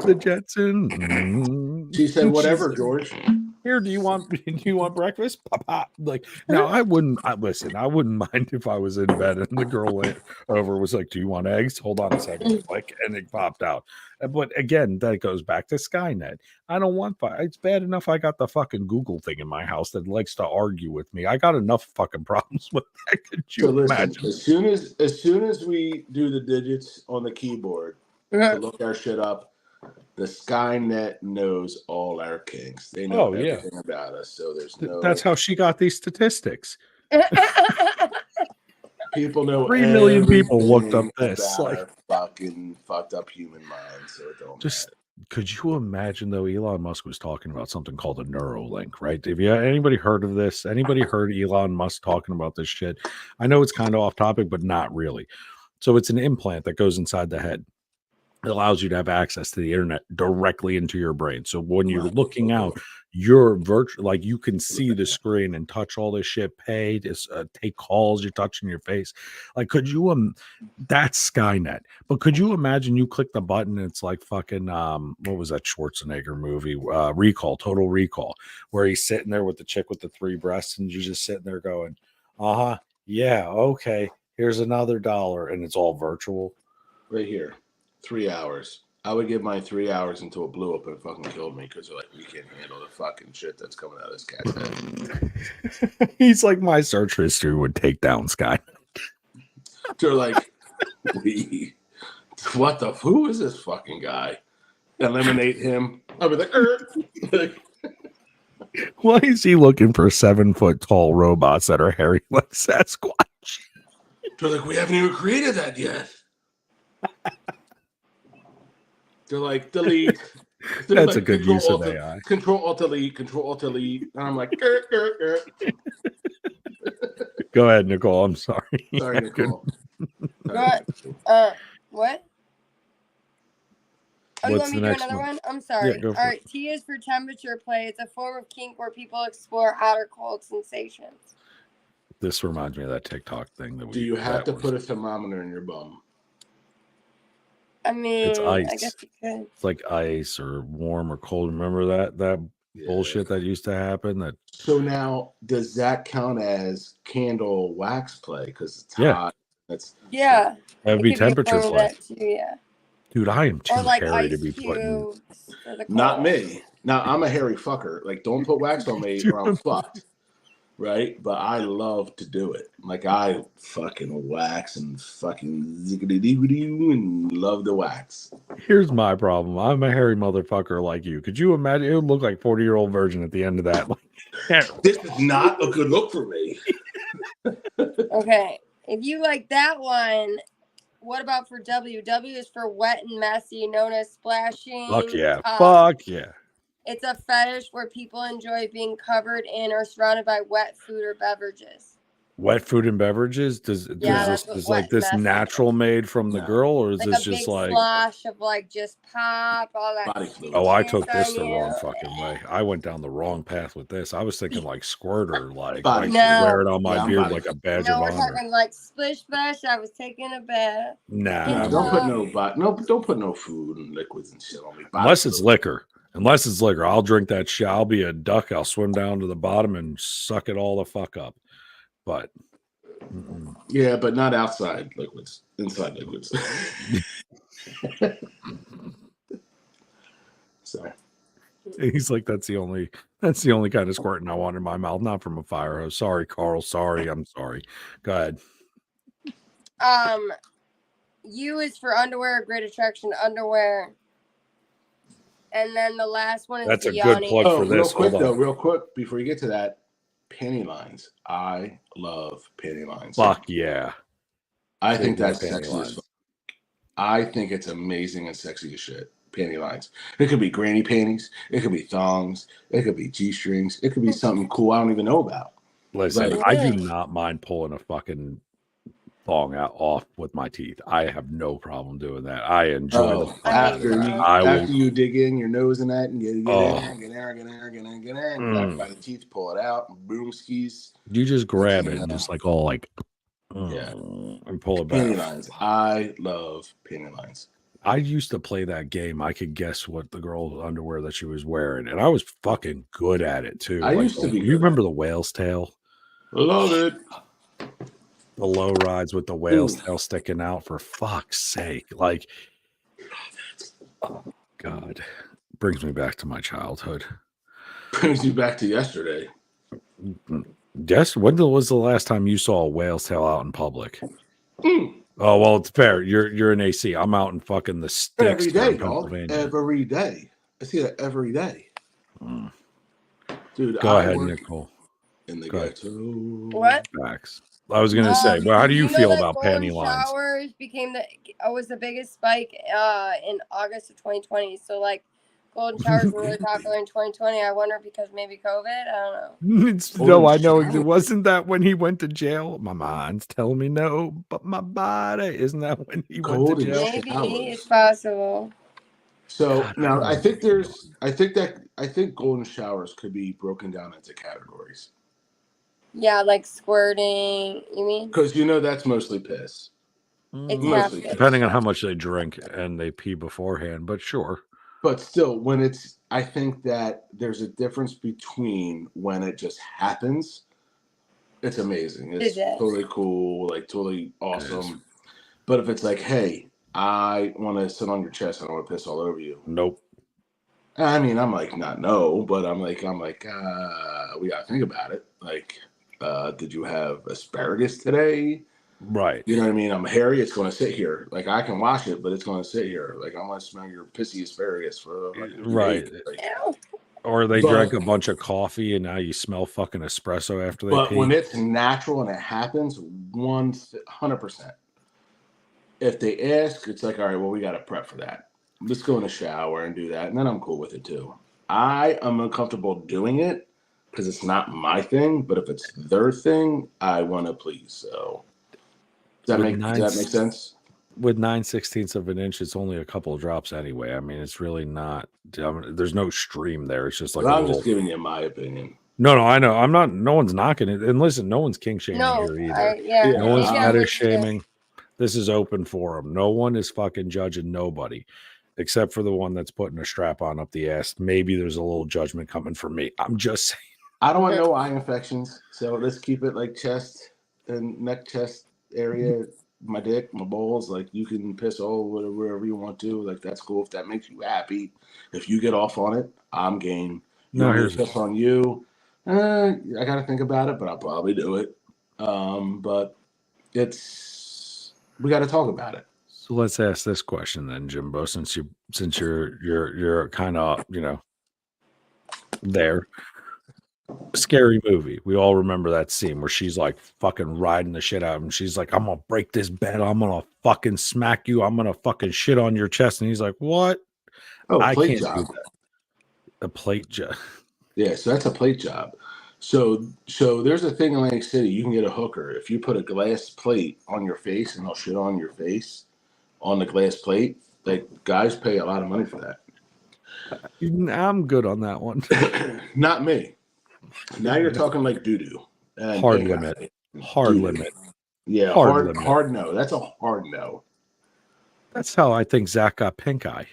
The Jetson. She said, "Whatever, George. Here, do you want breakfast?" Pop. Like, no, I wouldn't. Listen, I wouldn't mind if I was in bed and the girl over was like, "Do you want eggs?" Hold on a second, like, and it popped out. But again, that goes back to Skynet. I don't want. It's bad enough I got the fucking Google thing in my house that likes to argue with me. I got enough fucking problems with that. Could you imagine? As soon as we do the digits on the keyboard to look our shit up, the Skynet knows all our kinks. They know everything about us. So there's no. That's how she got these statistics. People know 3 million people looked up this. Like, our fucking fucked up human mind. So it don't matter. Could you imagine though? Elon Musk was talking about something called a Neuralink, right? Have you anybody heard of this? Anybody heard Elon Musk talking about this shit? I know it's kind of off topic, but not really. So it's an implant that goes inside the head. It allows you to have access to the internet directly into your brain. So when you're looking out, you're virtual, like you can see the screen and touch all this shit, pay, take calls, you're touching your face. Like, could you, that's Skynet. But could you imagine you click the button and it's like fucking, what was that Schwarzenegger movie? Total Recall, where he's sitting there with the chick with the 3 breasts and you're just sitting there going, yeah, okay, here's another $1. And it's all virtual. Right here. 3 hours. I would give mine 3 hours until it blew up and fucking killed me because like we can't handle the fucking shit that's coming out of this cat's head. He's like, my search history would take down Sky. They're like, what the? Who is this fucking guy? Eliminate him. I'll be like, Why is he looking for 7-foot tall robots that are hairy like Sasquatch? They're like, we haven't even created that yet. They're like, delete. They're That's like, a good use of AI. Control Alt Delete, Control Alt Delete. And I'm like, Go ahead, Nicole. I'm sorry. Sorry, Nicole. What? What? Oh, you What's want me the to do next another one? one? I'm sorry. Yeah, go for All right. T is for temperature play. It's a form of kink where people explore hot or cold sensations. This reminds me of that TikTok thing that we. Do you have to put a thermometer in your bum? I mean, It's ice. I guess you could. It's like ice or warm or cold. Remember that bullshit that used to happen? That. So now, does that count as candle wax play? Because it's hot. That's That would be temperature play. Too, yeah. Dude, I am too like hairy to be putting. Not me. Now I'm a hairy fucker. Like, don't put wax on me or I'm fucked. Right? But I love to do it. Like, I fucking wax and fucking ziggity-diggity and love the wax. Here's my problem. I'm a hairy motherfucker like you. Could you imagine? It would look like 40-year-old version at the end of that. This is not a good look for me. Okay. If you like that one, what about for W? W is for wet and messy, known as splashing. Fuck yeah. Fuck yeah. It's a fetish where people enjoy being covered in or surrounded by wet food or beverages. Wet food and beverages? Does this like this natural made from the girl, or is like this a just big like slosh of like just pop, all that? Body fluid. Oh, I took this the wrong fucking way. I went down the wrong path with this. I was thinking like squirter, like wear it on my beard like a badge of honor. We're talking like splish splash. I was taking a bath. Nah, don't put no food and liquids and shit on me. Unless it's liquor. I'll drink that shit. I'll be a duck. I'll swim down to the bottom and suck it all the fuck up. But yeah, but not outside liquids, inside liquids. So he's like, that's the only kind of squirting I want in my mouth, not from a fire hose. Sorry, Carl. Sorry, I'm sorry. Go ahead. U is for underwear, great attraction to underwear. And then the last one is that's a good plug for this. Real quick, before you get to that, panty lines. I love panty lines. Fuck yeah. I think that's sexy as fuck. I think it's amazing and sexy as shit. Panty lines. It could be granny panties. It could be thongs. It could be G-strings. It could be something cool I don't even know about. Listen, I do not mind pulling a fucking thong off with my teeth. I have no problem doing that. I enjoy the after you dig in your nose in that and get in there, by the teeth, pull it out, boom skis. You just grab it and just like all like and pull it back. Panty lines. I love panty lines. I used to play that game. I could guess what the girl's underwear that she was wearing, and I was fucking good at it too. I used to be. You remember the whale's tail? Love it. The low rides with the whale's tail sticking out, for fuck's sake. Like, oh God. Brings me back to my childhood. Brings you back to yesterday. Yes. When was the last time you saw a whale's tail out in public? Oh, well, it's fair. You're in AC. I'm out in fucking the sticks. Every day, dog. Every day. I see that every day. Dude, Go ahead, Nicole. In the ghetto. What? Facts. I was gonna say, well, how do you feel about panty lines? Showers was the biggest spike in August of 2020. So like golden showers were really popular in 2020. I wonder because maybe COVID. I don't know. No, I know it wasn't that when he went to jail. My mind's telling me no, but my body isn't that when he went to jail. Maybe it's possible. So God, now I think golden showers could be broken down into categories. Yeah, like squirting. You mean? Because that's mostly piss. It's Mostly half depending on how much they drink and they pee beforehand, but sure. But still, I think that there's a difference between when it just happens. It's amazing. It's totally cool, like totally awesome. But if it's like, hey, I want to sit on your chest, I don't want to piss all over you. Nope. I mean, I'm like, not no, but I'm like, we gotta think about it. Like, did you have asparagus today? Right. You know what I mean? I'm hairy. It's going to sit here. Like, I can wash it, but it's going to sit here. Like, I want to smell your pissy asparagus for like right. Like, or they drank a bunch of coffee and now you smell fucking espresso after they pee. But when it's natural and it happens, 100%. If they ask, it's like, all right, well, we got to prep for that. Let's go in the shower and do that. And then I'm cool with it too. I am uncomfortable doing it because it's not my thing. But if it's their thing, I want to please. So does that make sense? With 9/16 of an inch, it's only a couple of drops anyway. I mean, it's really not. There's no stream there. It's just like I'm just giving you my opinion. No, I know. I'm not. No one's knocking it. And listen, no one's king shaming here either. No one's fetish shaming. This is open forum. No one is fucking judging nobody, except for the one that's putting a strap on up the ass. Maybe there's a little judgment coming from me. I'm just saying. I don't want no eye infections, so let's keep it like chest and neck, chest area. My dick, my balls, like you can piss all wherever you want to. Like that's cool if that makes you happy. If you get off on it, I'm game. No, here's piss on you. I gotta think about it, but I'll probably do it. But we got to talk about it. So let's ask this question then, Jimbo. Since you're kind of there. Scary movie. We all remember that scene where she's like fucking riding the shit out of him. She's like, I'm gonna break this bed. I'm gonna fucking smack you. I'm gonna fucking shit on your chest. And he's like, what? Oh, I plate can't job. do that. A plate job. Yeah, so that's a plate job. So there's a thing in Atlantic City. You can get a hooker if you put a glass plate on your face and they'll shit on your face on the glass plate. Like guys pay a lot of money for that. I'm good on that one. Not me. Now you're talking like doo-doo. Hard limit. Hard limit. Yeah, hard no. That's a hard no. That's how I think Zach got pink eye.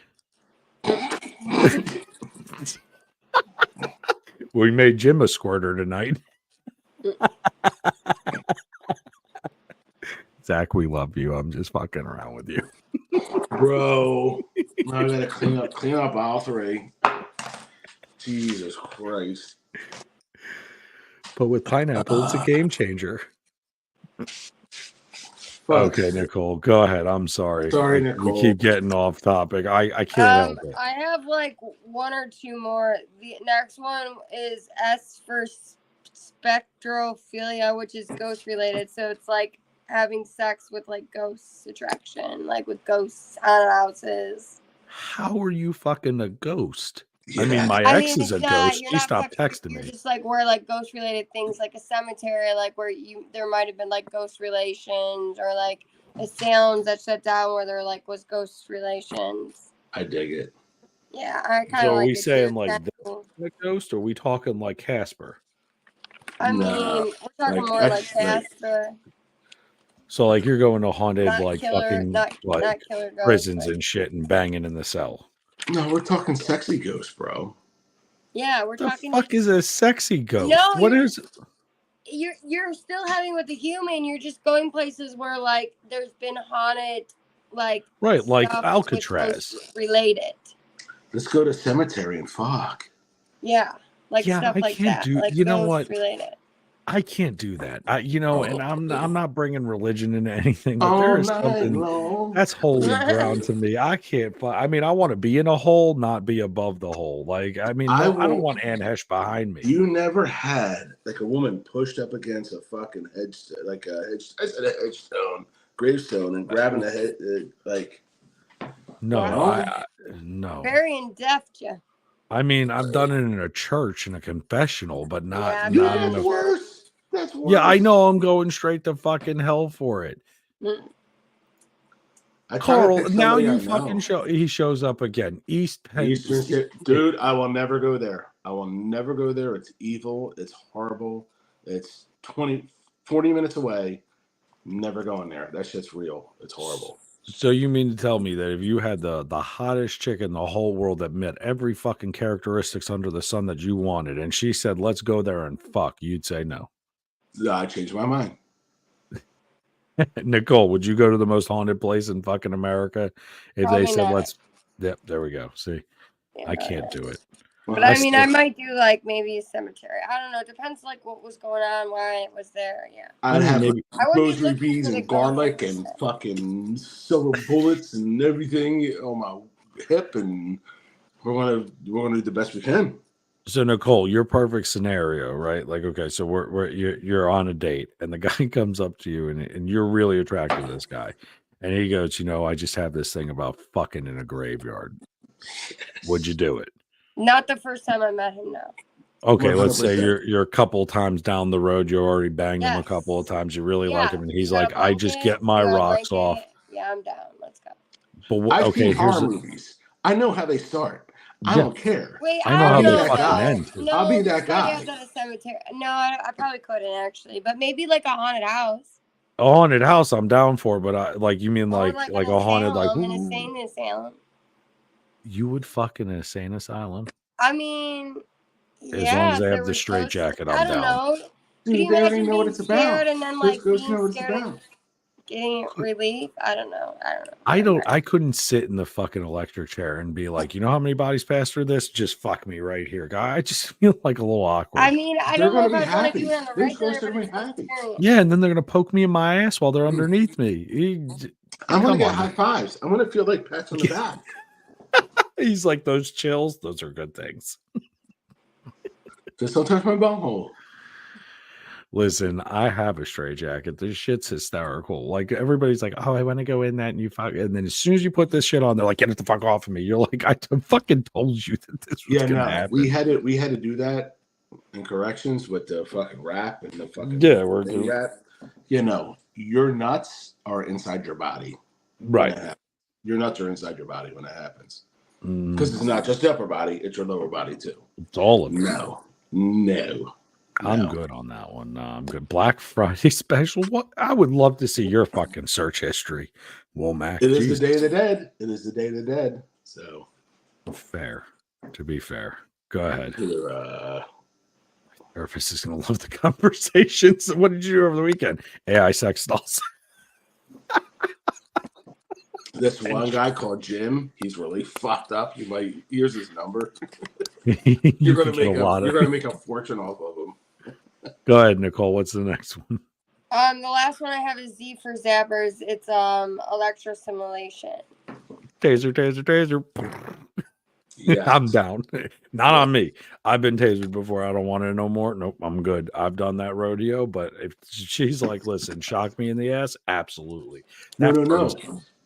We made Jim a squirter tonight. Zach, we love you. I'm just fucking around with you. Bro, now I gotta clean up aisle 3. Jesus Christ. But with pineapple, it's a game changer. Okay, Nicole, go ahead. I'm sorry. Sorry, Nicole. We keep getting off topic. I can't help it. I have like one or two more. The next one is S for spectrophilia, which is ghost related. So it's like having sex with like ghost attraction, like with ghosts, haunted houses. How are you fucking a ghost? Yeah. I mean, my ex is a ghost. She stopped texting me. You're just like where like ghost related things, like a cemetery, like where there might have been like ghost relations, or like a sounds that shut down where there like was ghost relations. I dig it. Yeah, I kind of. So like are we saying like the ghost, or are we talking like Casper? I mean, we're talking like, more like Casper. So like you're going to haunted not like killer, fucking not killer prisons and shit and banging in the cell. No, we're talking sexy ghost, bro. Yeah, we're talking. The fuck is a sexy ghost? No, what is? You're still having with the human. You're just going places where like there's been haunted, like right, like Alcatraz related. Let's go to cemetery and fuck. Yeah, like stuff like that. Like you know what? Related. I can't do that. And I'm not bringing religion into anything, but there is something that's holy ground to me. I can't. I mean, I want to be in a hole, not be above the hole. Like, I mean, I don't want Anne Hesh behind me. You never had like a woman pushed up against a fucking headstone, like a headstone, gravestone, and grabbing the head, like. No, no. Very in depth, yeah. I mean, I've done it in a church, in a confessional, but Yeah, Dude, not in that's a. worse. That's worse. Yeah, I know. I'm going straight to fucking hell for it. Mm. I try to Carl, pick now somebody I you fucking know. show. He shows up again. East Penn Eastern State. State. Dude, I will never go there. I will never go there. It's evil. It's horrible. It's 40 minutes away. Never going there. That shit's real. It's horrible. So you mean to tell me that if you had the hottest chick in the whole world that met every fucking characteristics under the sun that you wanted, and she said, "Let's go there and fuck," you'd say no? I changed my mind. Nicole, would you go to the most haunted place in fucking America if they Probably said, not. "Let's"? Yep, there we go. See, Yeah, I probably can't not. do it. But I I mean, still- I might do like maybe a cemetery. I don't know. It depends like what was going on, why it was there. Yeah. I'd have maybe. I wouldn't be rosary looking beads for the and garlic ghosts. and fucking silver bullets and everything on my hip, and we're gonna do the best we can. So Nicole, your perfect scenario, right? Like, okay, so you're on a date, and the guy comes up to you, and you're really attracted to this guy, and he goes, I just have this thing about fucking in a graveyard. Would you do it? Not the first time I met him, no. Okay, let's say 100%. you're a couple times down the road, you already banged him a Yes. couple of times, you really like him, and he's You got like, a I just blanket? get my You got a rocks off. blanket? Yeah, I'm down. Let's go. But I've okay, seen horror here's movies. I know how they start. I Yeah. don't care. Wait, I know I how don't they know. fucking No, end. no, I'll be there's that guy. somebody else at a cemetery. No, I probably couldn't actually, but maybe like a haunted house. a haunted house. I'm down for, but I like you mean Or like an a haunted like asylum, an ooh, insane asylum. you would fuck in an insane asylum I mean, as yeah, long as if they there have the was straight ghosts. jacket. I I'm don't down. know. Could Dude, you they already imagine know what being it's about. scared and then Let's like go being know what it's scared and about. getting relief? I don't know. I don't know. I couldn't sit in the fucking electric chair and be like, you know how many bodies passed through this? Just fuck me right here, guy. I just feel like a little awkward. I mean, I They're don't know gonna if be I want to happy. do it on the Those regular, ghosts are but gonna it's be an happy. experience. Yeah, and then they're gonna poke me in my ass while they're underneath me. I'm gonna Come get on. high fives. I'm gonna feel like pats on the back. He's like, those chills, those are good things. Just don't touch my bumhole. Listen, I have a straight jacket. This shit's hysterical. Like everybody's like, "Oh, I want to go in that," and you fuck. And then as soon as you put this shit on, they're like, "Get it the fuck off of me!" You're like, "I fucking told you that this was gonna happen." We had to do that in corrections with the fucking rap and the fucking we're thing good. rap. Your nuts are inside your body. Right. Your nuts are inside your body when it happens. Mm, Because it's not just the upper body, it's your lower body too. it's all of it. No. I'm good on that one. No, I'm good. Black Friday special. What? I would love to see your fucking search history, Womack. It is the Day of the Dead. It is the Day of the Dead. So fair. To be fair, go ahead. Your, Therapist is gonna love the conversations. What did you do over the weekend? AI sex dolls. this one guy called Jim, he's really fucked up. Here's his number. You're You're gonna make a fortune off of him. Go ahead, Nicole. What's the next one? The last one I have is Z for Zappers. It's electrosimulation. Taser. Yeah. I'm down. Not on me. I've been tasered before. I don't want it no more. Nope, I'm good. I've done that rodeo. But if she's like, listen, shock me in the ass, absolutely. No. First,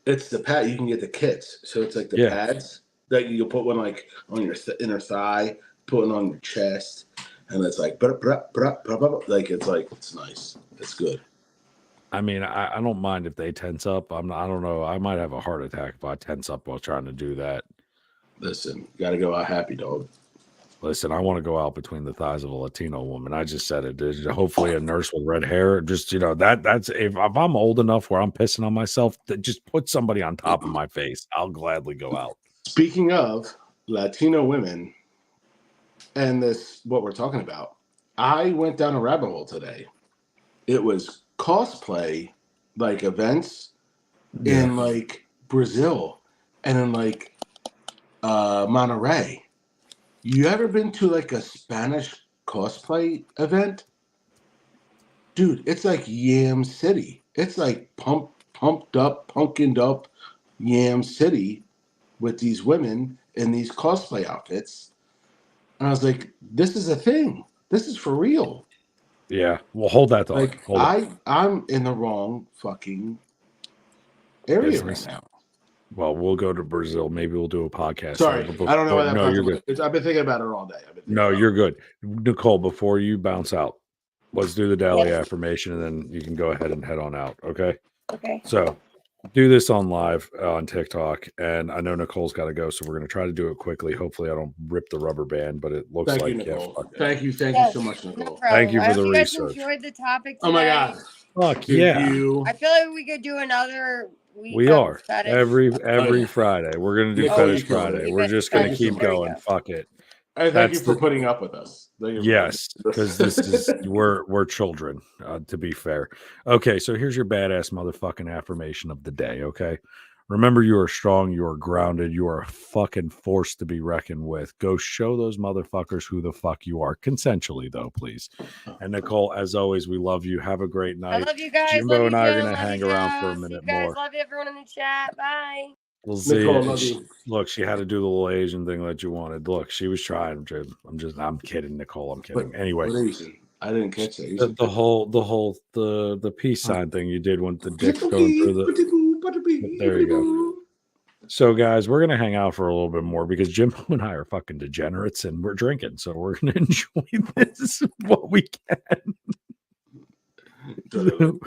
It's the pad. You can get the kits. So it's like the pads that you put one like on your inner thigh, put one on your chest, and it's like, it's nice. It's good. I mean, I don't mind if they tense up. I don't know. I might have a heart attack if I tense up while trying to do that. Listen, got to go out happy, dog. Listen, I want to go out between the thighs of a Latino woman. I just said it. Hopefully, a nurse with red hair. Just that's if I'm old enough where I'm pissing on myself, just put somebody on top of my face. I'll gladly go out. Speaking of Latino women, and what we're talking about, I went down a rabbit hole today. It was cosplay like events in like Brazil and in like Monterey. You ever been to like a Spanish cosplay event? Dude, it's like Yam City. It's like pumped up, punkined up Yam City with these women in these cosplay outfits. And I was like, this is a thing. This is for real. Yeah. Well, hold that thought. Like I'm in the wrong fucking area right now. Well, we'll go to Brazil. Maybe we'll do a podcast Sorry, there. But I don't know before, why that no, popped you're in my good. head. I've been thinking about it all day. No, you're good. Nicole, before you bounce out, let's do the daily Yes. affirmation and then you can go ahead and head on out. Okay. Okay. So do this on live on TikTok. And I know Nicole's got to go. So we're going to try to do it quickly. Hopefully, I don't rip the rubber band, but it looks Thank you, like, yeah, Nicole. fuck it. Thank you so Yes, much, no Nicole. problem. Thank you I for hope the you guys research. enjoyed the topic today. Oh my god. Fuck Thank yeah. you. I feel like we could do another week. We of are fetish. every yeah. Friday. We're going to do Nicole, Fetish you killed it. Friday. Keep We're it just going to Thank you fetish. keep so There we going. go. Fuck it. And thank That's you for the- putting up with us. Thank you for Yes, putting up with because us. this is we're children, to be fair. Okay, so here's your badass motherfucking affirmation of the day. Okay, remember you are strong, you are grounded, you are a fucking force to be reckoned with. Go show those motherfuckers who the fuck you are, consensually though, please. And Nicole, as always, we love you. Have a great I night. love you guys. Jimbo Love you, and I are Jim. gonna Love hang you, around for a Joe. See you minute guys. more. Love everyone in the chat. Bye. We'll see. Nicole, you. love you. Look, she had to do the little Asian thing that you wanted. Look, she was trying. Jim. I'm kidding, Nicole. I'm kidding. Anyway, What Asian? I didn't catch that. The peace sign thing you did with the dick going through the. There you go. So, guys, we're gonna hang out for a little bit more because Jimbo and I are fucking degenerates and we're drinking, so we're gonna enjoy this what we can. Continue.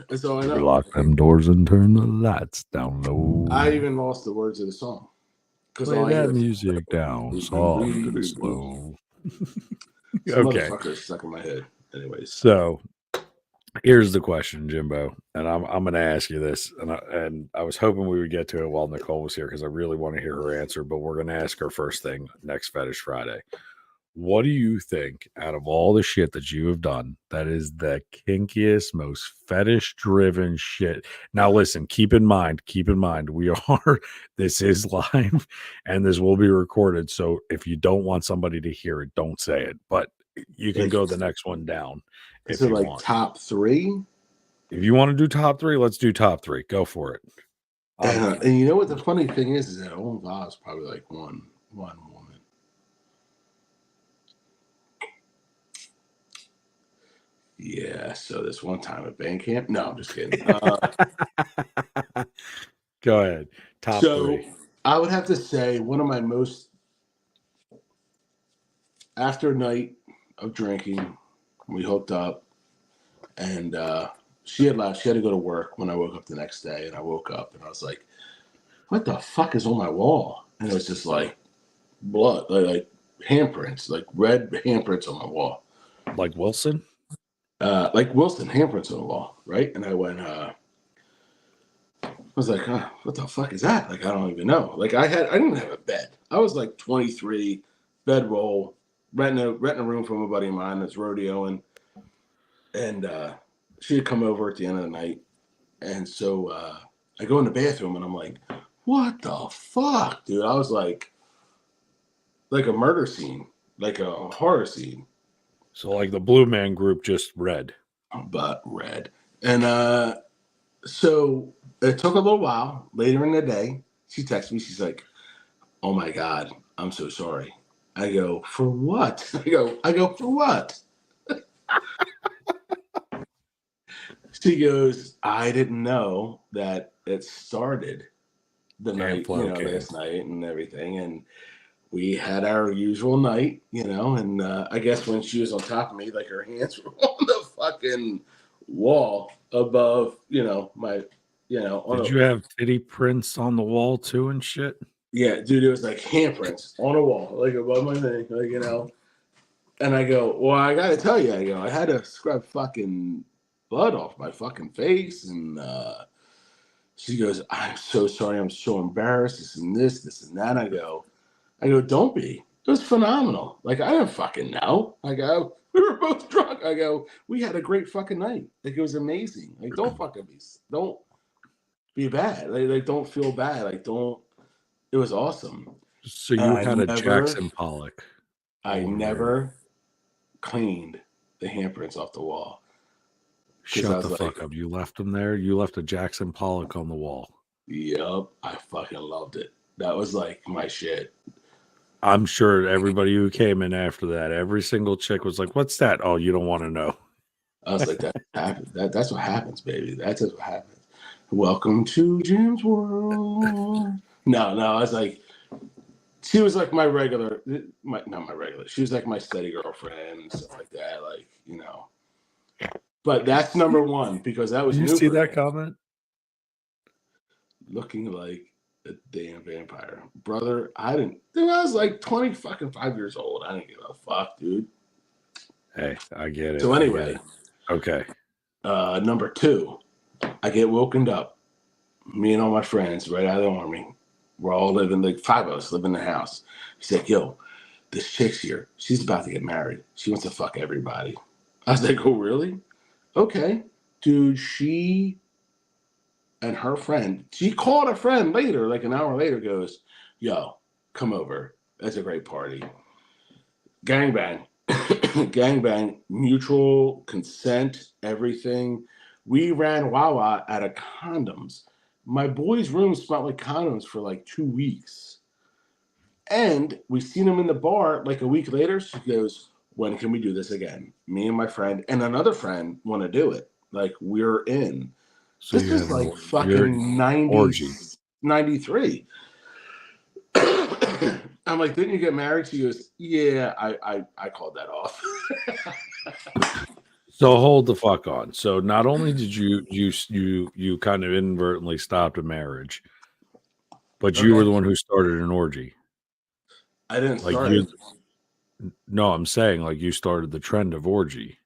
That's all I know. Lock them doors and turn the lights down low. I even lost the words of the song. Play that music down soft and slow. Some Okay. motherfucker stuck in my head. Anyways. So here's the question, Jimbo, and I'm going to ask you this, and I was hoping we would get to it while Nicole was here because I really want to hear her answer, but we're going to ask her first thing next Fetish Friday. What do you think, out of all the shit that you have done, that is the kinkiest, most fetish-driven shit? Now, listen, keep in mind, this is live, and this will be recorded, so if you don't want somebody to hear it, don't say it, but you can go the next one down if you want. Top 3? If you want to do top 3, let's do top 3. Go for it. And you know what the funny thing is that Owen Voss probably like one woman. Yeah, so this one time at band camp. No, I'm just kidding. Go ahead. Top 3. I would have to say one of my most, after a night of drinking, we hooked up, and she had left. She had to go to work when I woke up the next day, and I woke up and I was like, "What the fuck is on my wall?" And it was just like blood, like handprints, like red handprints on my wall, like Wilson. Like Wilson handprints on the wall, right? And I went, I was like, what the fuck is that? Like, I don't even know. Like, I didn't have a bed. I was like 23, bedroll, renting a room from a buddy of mine that's rodeoing. And she had come over at the end of the night. And so I go in the bathroom and I'm like, what the fuck, dude? I was like a murder scene, like a horror scene. So like the Blue Man Group, just red. But red. And so it took a little while. Later in the day, she texted me. She's like, "Oh my God, I'm so sorry." I go, "For what?" I go, "For what?" She goes, "I didn't know that it started the night, last night and everything." And we had our usual night, and I guess when she was on top of me, like her hands were on the fucking wall above, my, Did you have titty prints on the wall too and shit? Yeah, dude, it was like handprints on a wall, like above my thing, like, And I go, well, I got to tell you, I had to scrub fucking blood off my fucking face. And she goes, "I'm so sorry. I'm so embarrassed. This and that. I go, don't be. It was phenomenal. Like, I didn't fucking know. I go, we were both drunk. I go, we had a great fucking night. Like, it was amazing. Like, don't be bad. Like don't feel bad. Like, it was awesome. So you had a Jackson Pollock. I never cleaned the handprints off the wall. Shut the fuck up. You left them there? You left a Jackson Pollock on the wall. Yep. I fucking loved it. That was like my shit. I'm sure everybody who came in after that, every single chick was like, "What's that?" "Oh, you don't want to know." I was like, that happens. That's what happens, baby. That's just what happens. welcome to Jim's world. No, I was like, she was like my regular, not my regular. She was like my steady girlfriend and stuff like that. Like, you know. But that's number one because that was You new see for that me. comment? Looking like a damn vampire, brother. Dude, I was like 5 years old. I didn't give a fuck, dude. Hey, I get it. So anyway, okay. Number two, I get woken up. Me and all my friends right out of the army. We're all living, like 5 of us live in the house. He's like, yo, this chick's here. She's about to get married. She wants to fuck everybody. I was like, oh, really? Okay. Dude, she and her friend, she called a friend later, like an hour later, goes, yo, come over. That's a great party. Gangbang. Gangbang. Mutual consent, everything. We ran Wawa out of condoms. My boy's room smelled like condoms for like 2 weeks. And we seen him in the bar like a week later. She goes, when can we do this again? Me and my friend and another friend want to do it. Like, we're in. So this is like your fucking 90, orgy. 93. I'm like, didn't you get married? She goes, yeah, I called that off. So hold the fuck on. So not only did you kind of inadvertently stopped a marriage, but you were the one who started an orgy. I didn't Like start you. it. No, I'm saying like you started the trend of orgy.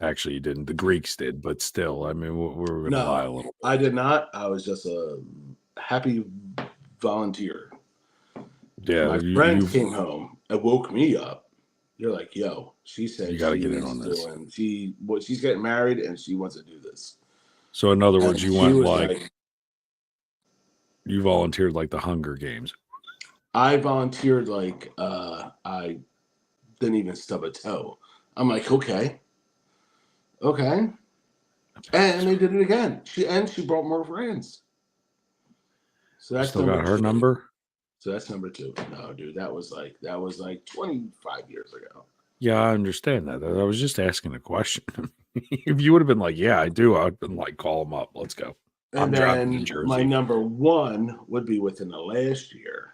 Actually, you didn't. The Greeks did, but still, I mean, we're going to lie a little bit. I did not. I was just a happy volunteer. Yeah, My friend came home and woke me up. You're like, yo, she said you got to get in on this. She's getting married and she wants to do this. So in other words, you went like you volunteered like the Hunger Games. I volunteered like I didn't even stub a toe. I'm like, okay. And they did it again. She brought more friends. So that's still got her number. So that's number two. No, dude, that was like 25 years ago. Yeah, I understand that. I was just asking a question. If you would have been like, yeah, I do, I'd been like, call them up. Let's go. And I'm driving to Jersey. My number one would be within the last year.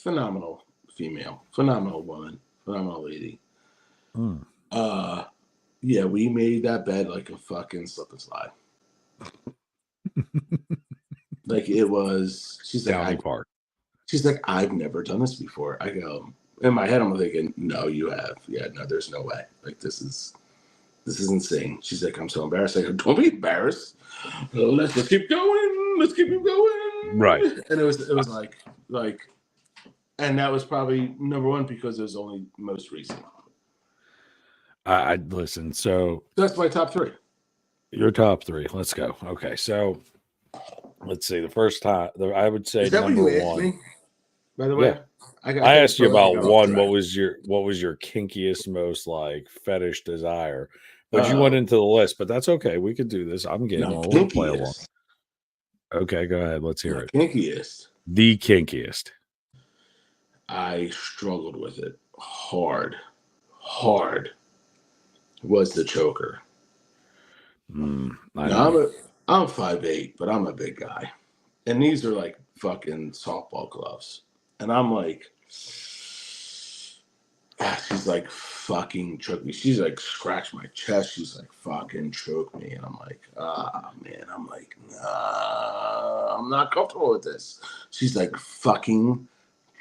Phenomenal female, phenomenal woman, phenomenal lady. Yeah, we made that bed like a fucking slip and slide. Like it was. She's like, I've never done this before. I go, in my head, I'm thinking, no, you have. Yeah, no, there's no way. Like this is insane. She's like, I'm so embarrassed. I go, don't be embarrassed. Let's keep going. Let's keep going. Right. And it was like, and that was probably number one because it was only most recent. I listen. So that's my top three. Your top three. Let's go. Okay, so let's see. The first time, I would say is that number what you one. Asked me? By the way, yeah. I asked you about one. What was your kinkiest, most like fetish desire? But you went into the list. But that's okay. We could do this. I'm getting old. We'll play along. Okay, go ahead. Let's hear it. Kinkiest. The kinkiest. I struggled with it hard. Was the choker. I'm 5'8", but I'm a big guy. And these are like fucking softball gloves. And I'm like, she's like fucking choke me. She's like scratch my chest. She's like fucking choke me. And I'm like, man. I'm like, nah, I'm not comfortable with this. She's like fucking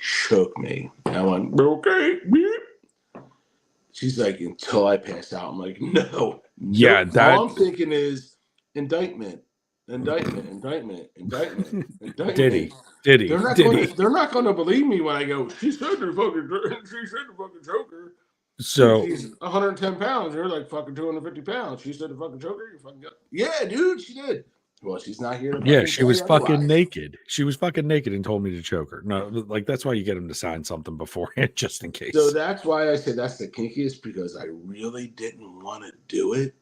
choke me. And I went, okay. She's like, until I pass out. I'm like, no. Yeah, all I'm thinking is indictment. Diddy. They're not going to believe me when I go, she said the fucking choker. So she's 110 pounds. You're like fucking 250 pounds. She said the fucking choker. You fucking got. Yeah, dude, she did. Well, she's not here. Yeah, she was fucking naked. She was fucking naked and told me to choke her. No, like that's why you get him to sign something beforehand, just in case. So that's why I said that's the kinkiest, because I really didn't want to do it,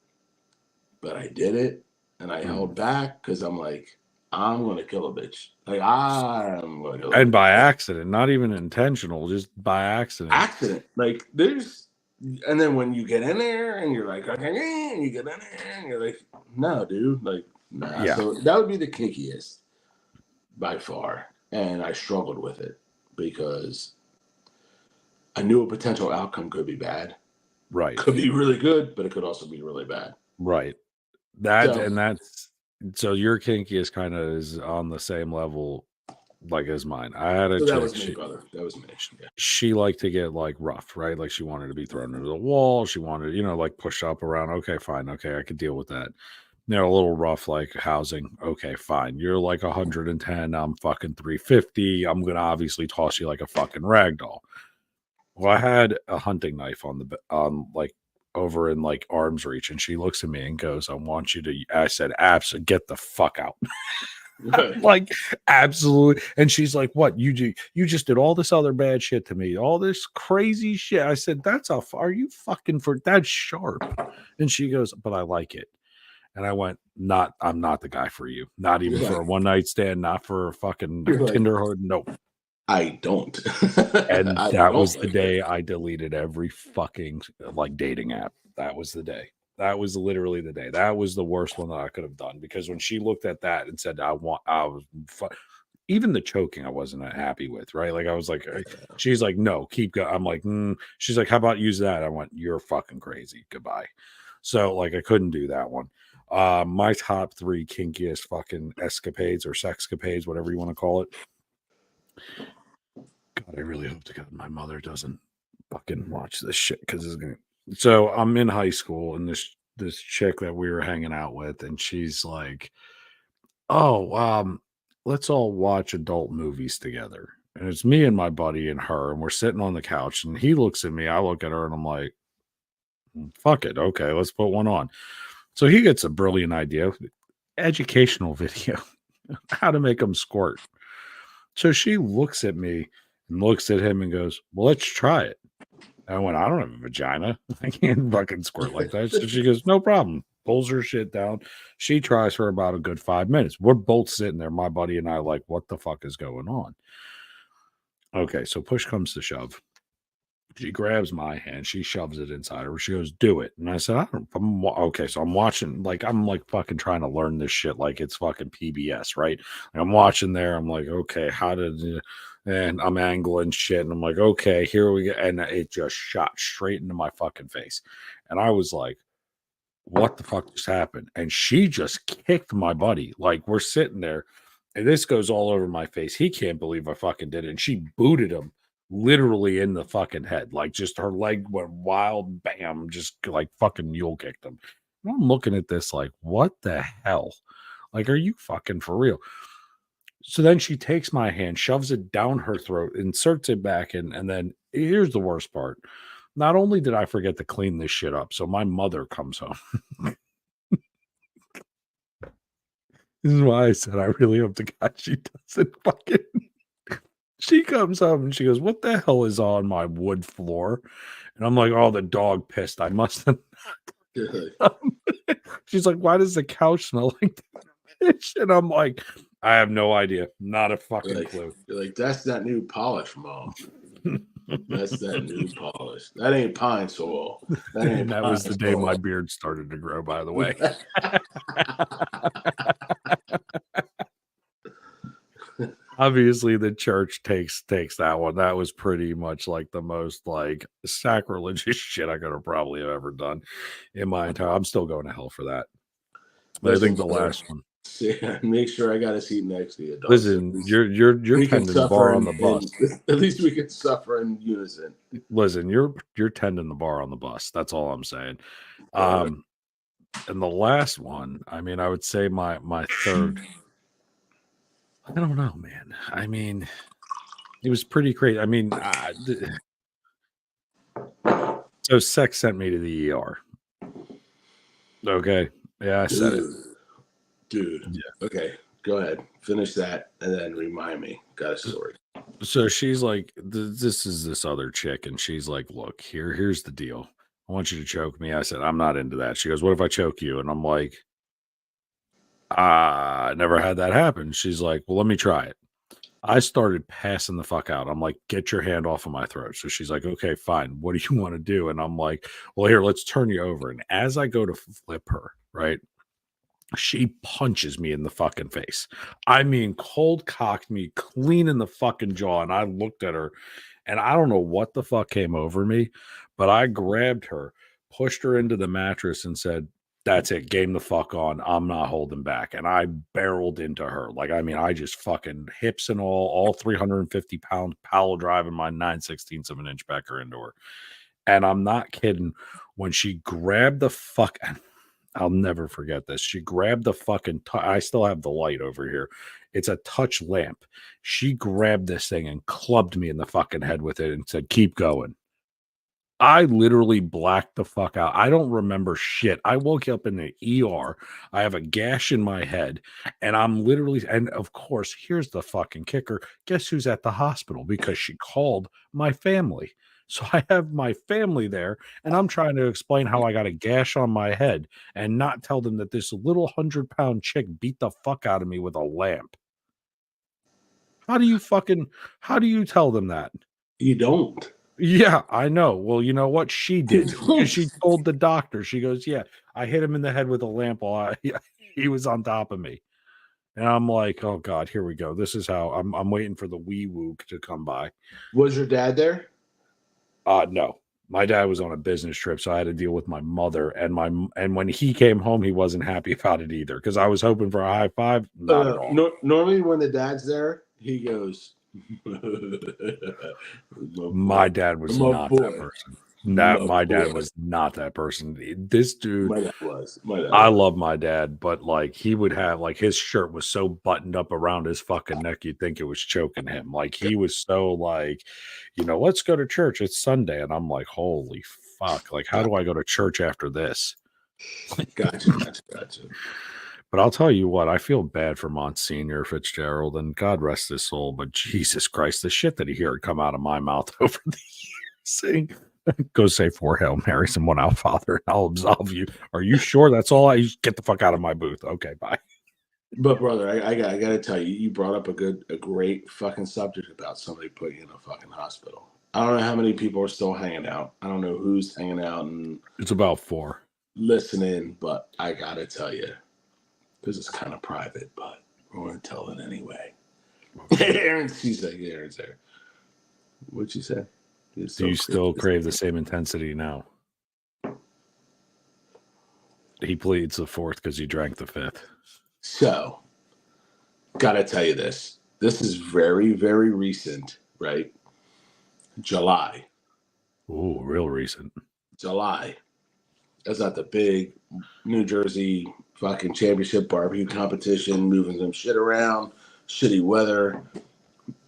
but I did it, and I held back because I'm like, I'm gonna kill a bitch. Like I'm gonna kill. And by accident, not even intentional, just by accident. Like there's, and then when you get in there and you're like, okay, and you get in there and you're like, no, dude, like Nah, Yeah. so that would be the kinkiest by far. And I struggled with it because I knew a potential outcome could be bad. Right. Could be really good, but it could also be really bad. Right. So, That's so your kinkiest kind of is on the same level like as mine. I had a so that chick, was me, brother. That was me. Yeah. she liked to get like rough, right? Like she wanted to be thrown into the wall. She wanted, like push up around. Okay, fine. Okay, I could deal with that. A little rough, like housing. Okay, fine. You're like 110. I'm fucking 350. I'm gonna obviously toss you like a fucking rag doll. Well, I had a hunting knife like over in like arm's reach, and she looks at me and goes, "I want you to." I said, "Absolutely, get the fuck out." I'm like, absolutely. And she's like, "What you just did all this other bad shit to me, all this crazy shit." I said, are you fucking for that's sharp?" And she goes, "But I like it." And I went, I'm not the guy for you. Not even You're for like, a one night stand, not for a fucking you're like, Tinderhood. Nope. I don't. And I that don't was the like it. day I deleted every fucking like dating app. That was the day. That was literally the day. That was the worst one that I could have done because when she looked at that and said, even the choking, I wasn't happy with, right? Like I was like, she's like, no, keep going. I'm like, she's like, how about use that? I went, you're fucking crazy. Goodbye. So like, I couldn't do that one. My top 3 kinkiest fucking escapades or sexcapades, whatever you want to call it. God, I really hope to God my mother doesn't fucking watch this shit because it's gonna. So I'm in high school and this chick that we were hanging out with, and she's like, "Oh, let's all watch adult movies together." And it's me and my buddy and her, and we're sitting on the couch, and he looks at me, I look at her, and I'm like, "Fuck it, okay, let's put one on." So he gets a brilliant idea, educational video, how to make them squirt. So she looks at me and looks at him and goes, "Well, let's try it." I went, "I don't have a vagina. I can't fucking squirt like that." So she goes, "No problem." Pulls her shit down. She tries for about a good 5 minutes. We're both sitting there, my buddy and I, like, what the fuck is going on? Okay, so push comes to shove. She grabs my hand. She shoves it inside her. She goes, "Do it." And I said, okay. So I'm watching, like, I'm like fucking trying to learn this shit like it's fucking PBS, right? Like, I'm watching there. I'm like, okay, and I'm angling shit. And I'm like, okay, here we go. And it just shot straight into my fucking face. And I was like, what the fuck just happened? And she just kicked my buddy. Like, we're sitting there, and this goes all over my face. He can't believe I fucking did it. And she booted him literally in the fucking head. Like, just her leg went wild, bam, just like fucking mule kicked him. And I'm looking at this like, what the hell? Like, are you fucking for real? So then she takes my hand, shoves it down her throat, inserts it back in, and then here's the worst part. Not only did I forget to clean this shit up, so my mother comes home. This is why I said I really hope to God she doesn't fucking. She comes home and she goes, "What the hell is on my wood floor?" And I'm like, "Oh, the dog pissed. I must have." She's like, "Why does the couch smell like fish?" And I'm like, "I have no idea. Not a fucking clue." You're like, that's that new polish, Mom. That's that new polish. That ain't pine sol. That was the day my beard started to grow, by the way. Obviously, the church takes that one. That was pretty much like the most like sacrilegious shit I could have probably ever done in my entire. I'm still going to hell for that. But I think the last one. Yeah, make sure I got a seat next to you. Listen, you're tending the bar on the bus. At least we can suffer in unison. Listen, you're tending the bar on the bus. That's all I'm saying. And the last one, I mean, I would say my third. I don't know, man. I mean, it was pretty crazy. I mean, so sex sent me to the ER. Okay. Yeah, I said it. Dude. Yeah. Okay. Go ahead. Finish that and then remind me. Got a story. So she's like, this is this other chick, and she's like, "Look, here's the deal. I want you to choke me." I said, "I'm not into that." She goes, "What if I choke you?" And I'm like, I never had that happen. She's like, "Well, let me try it." I started passing the fuck out. I'm like, "Get your hand off of my throat." So she's like, "Okay, fine. What do you want to do?" And I'm like, "Well, here, let's turn you over." And as I go to flip her, right, She punches me in the fucking face. I mean, cold cocked me clean in the fucking jaw. And I looked at her and I don't know what the fuck came over me, but I grabbed her, pushed her into the mattress and said, "That's it. Game the fuck on. I'm not holding back." And I barreled into her. Like, I mean, I just fucking hips and all 350-pound power driving my 9/16 of an inch backer into her. And I'm not kidding. When she grabbed the fuck, I'll never forget this. She grabbed the fucking, I still have the light over here. It's a touch lamp. She grabbed this thing and clubbed me in the fucking head with it and said, "Keep going." I literally blacked the fuck out. I don't remember shit. I woke up in the ER. I have a gash in my head, and I'm literally, and of course, here's the fucking kicker. Guess who's at the hospital? Because she called my family. So I have my family there, and I'm trying to explain how I got a gash on my head and not tell them that this little 100-pound chick beat the fuck out of me with a lamp. How do you tell them that? You don't. Yeah, I know. Well, you know what? She did. Because she What told the doctor, she goes, "Yeah, I hit him in the head with a lamp while he was on top of me." And I'm like, "Oh God, here we go. This is how I'm waiting for the wee woo to come by." was your dad there? No. My dad was on a business trip, so I had to deal with my mother and when he came home, he wasn't happy about it either because I was hoping for a high five. Not at all. Normally, when the dad's there, he goes, My dad was my not that boy. person. My dad boy. was not that person. This dude, My dad was. My dad I was. love my dad, but like he would have like his shirt was so buttoned up around his fucking neck, you'd think it was choking him. Like he was so like, let's go to church. It's Sunday. And I'm like, holy fuck. Like, how do I go to church after this? Gotcha. But I'll tell you what, I feel bad for Monsignor Fitzgerald, and God rest his soul. But Jesus Christ, the shit that he heard come out of my mouth over the years, saying, "Go say 4 Hail Marys and 1 Our Father, and I'll absolve you." Are you sure that's all? I get the fuck out of my booth. Okay, bye. But brother, I gotta tell you, you brought up a great fucking subject about somebody putting you in a fucking hospital. I don't know how many people are still hanging out. I don't know who's hanging out and It's about 4. listening, but I gotta tell you, because it's kind of private, but we're gonna tell it anyway. Aaron's there. What'd you say? Do you still crave the same intensity now? He pleads the 4th because he drank the 5th. So, gotta tell you this. This is very, very recent, right? July. Ooh, real recent. July. That's at the big New Jersey fucking championship barbecue competition, moving some shit around, shitty weather.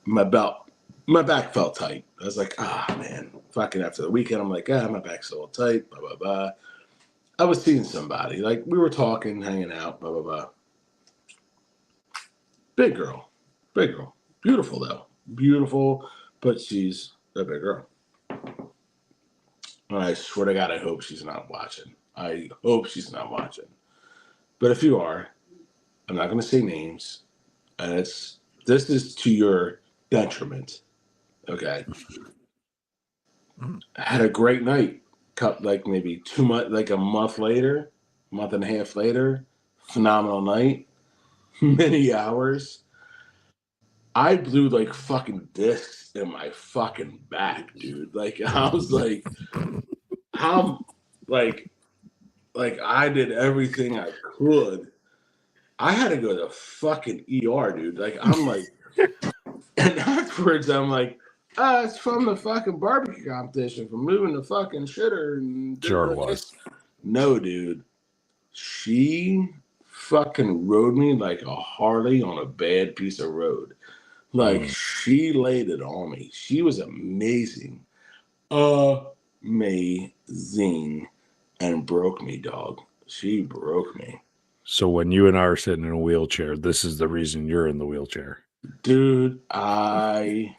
My back felt tight. I was like, man. Fucking after the weekend, I'm like, my back's a little tight, blah, blah, blah. I was seeing somebody. Like, we were talking, hanging out, blah, blah, blah. Big girl. Beautiful, though. Beautiful, but she's a big girl. And I swear to God, I hope she's not watching. But if you are, I'm not going to say names. And this is to your detriment. Okay. I had a great night. Cut like maybe 2 months, like a month and a half later. Phenomenal night. Many hours. I blew like fucking discs in my fucking back, dude. Like I was like, how, like I did everything I could. I had to go to fucking ER, dude. Like I'm like, and afterwards I'm like, it's from the fucking barbecue competition, from moving the fucking shitter. And Sure it was. No, dude. She fucking rode me like a Harley on a bad piece of road. Like, she laid it on me. She was amazing. Amazing. And broke me, dog. She broke me. So when you and I are sitting in a wheelchair, this is the reason you're in the wheelchair. Dude, I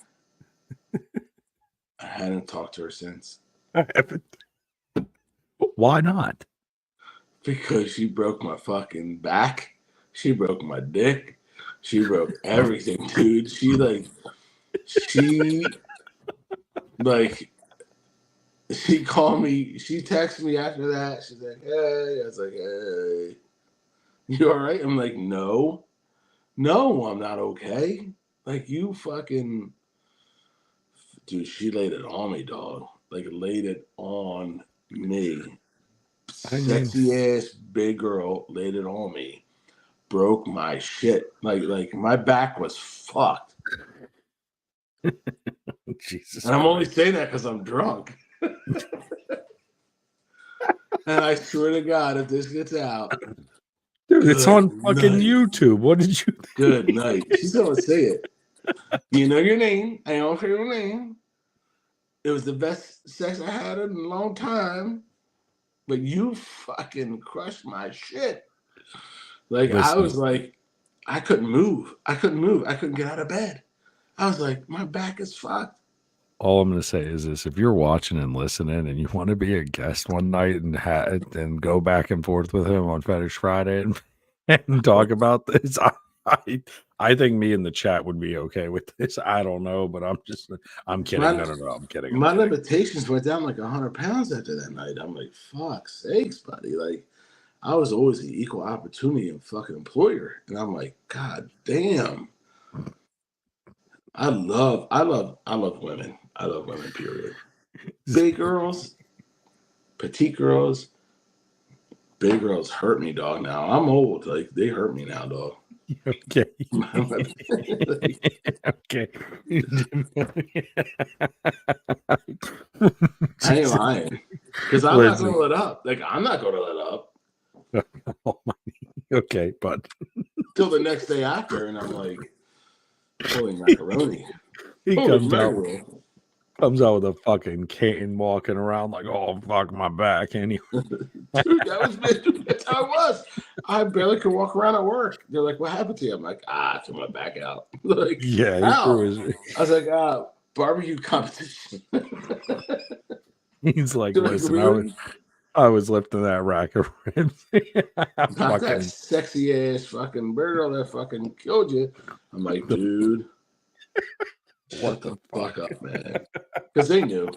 hadn't talked to her since. I haven't. Why not? Because she broke my fucking back. She broke my dick. She broke everything, dude. She called me. She texted me after that. She's like, "Hey." I was like, "Hey." You all right? I'm like, no, I'm not okay. Like, you fucking, dude, she laid it on me, dog. Like, laid it on me. I mean, Sexy ass big girl laid it on me. Broke my shit. Like my back was fucked. Jesus And I'm only Christ. saying that because I'm drunk. And I swear to God, if this gets out, Dude, it's on fucking night. YouTube. What did you think? Good night. She's gonna say it. You know your name. I don't say your name. It was the best sex I had in a long time. But you fucking crushed my shit. Like, I Listen, was like, I couldn't move. I couldn't get out of bed. I was like, my back is fucked. all I'm going to say is this: if you're watching and listening, and you want to be a guest one night and go back and forth with him on Fetish Friday and talk about this, I think me in the chat would be okay with this. I don't know, but I'm kidding. My, No, I'm kidding. my limitations went down like 100 pounds after that night. I'm like, fuck sakes, buddy. Like, I was always an equal opportunity and fucking employer. And I'm like, God damn. I love women. I love women, period. Big girls, petite girls, big girls hurt me, dog. Now I'm old. Like, they hurt me now, dog. Okay. Okay. I ain't lying. Because I'm not going to let up. Like, I'm not going to let up. Oh my, okay, but till the next day after, and I'm like, holy macaroni. He holy comes mackerel. out with a fucking cane walking around like, oh fuck my back. Anyway. Dude, that's how it was. I barely could walk around at work. They're like, what happened to you? I'm like, I threw my back out. Like, Yeah, how? I was like, barbecue competition. He's like, listen, I was lifting that rack of ribs. Not that sexy ass fucking burger that fucking killed you. I'm like, dude, shut the fuck up, man. Because they knew.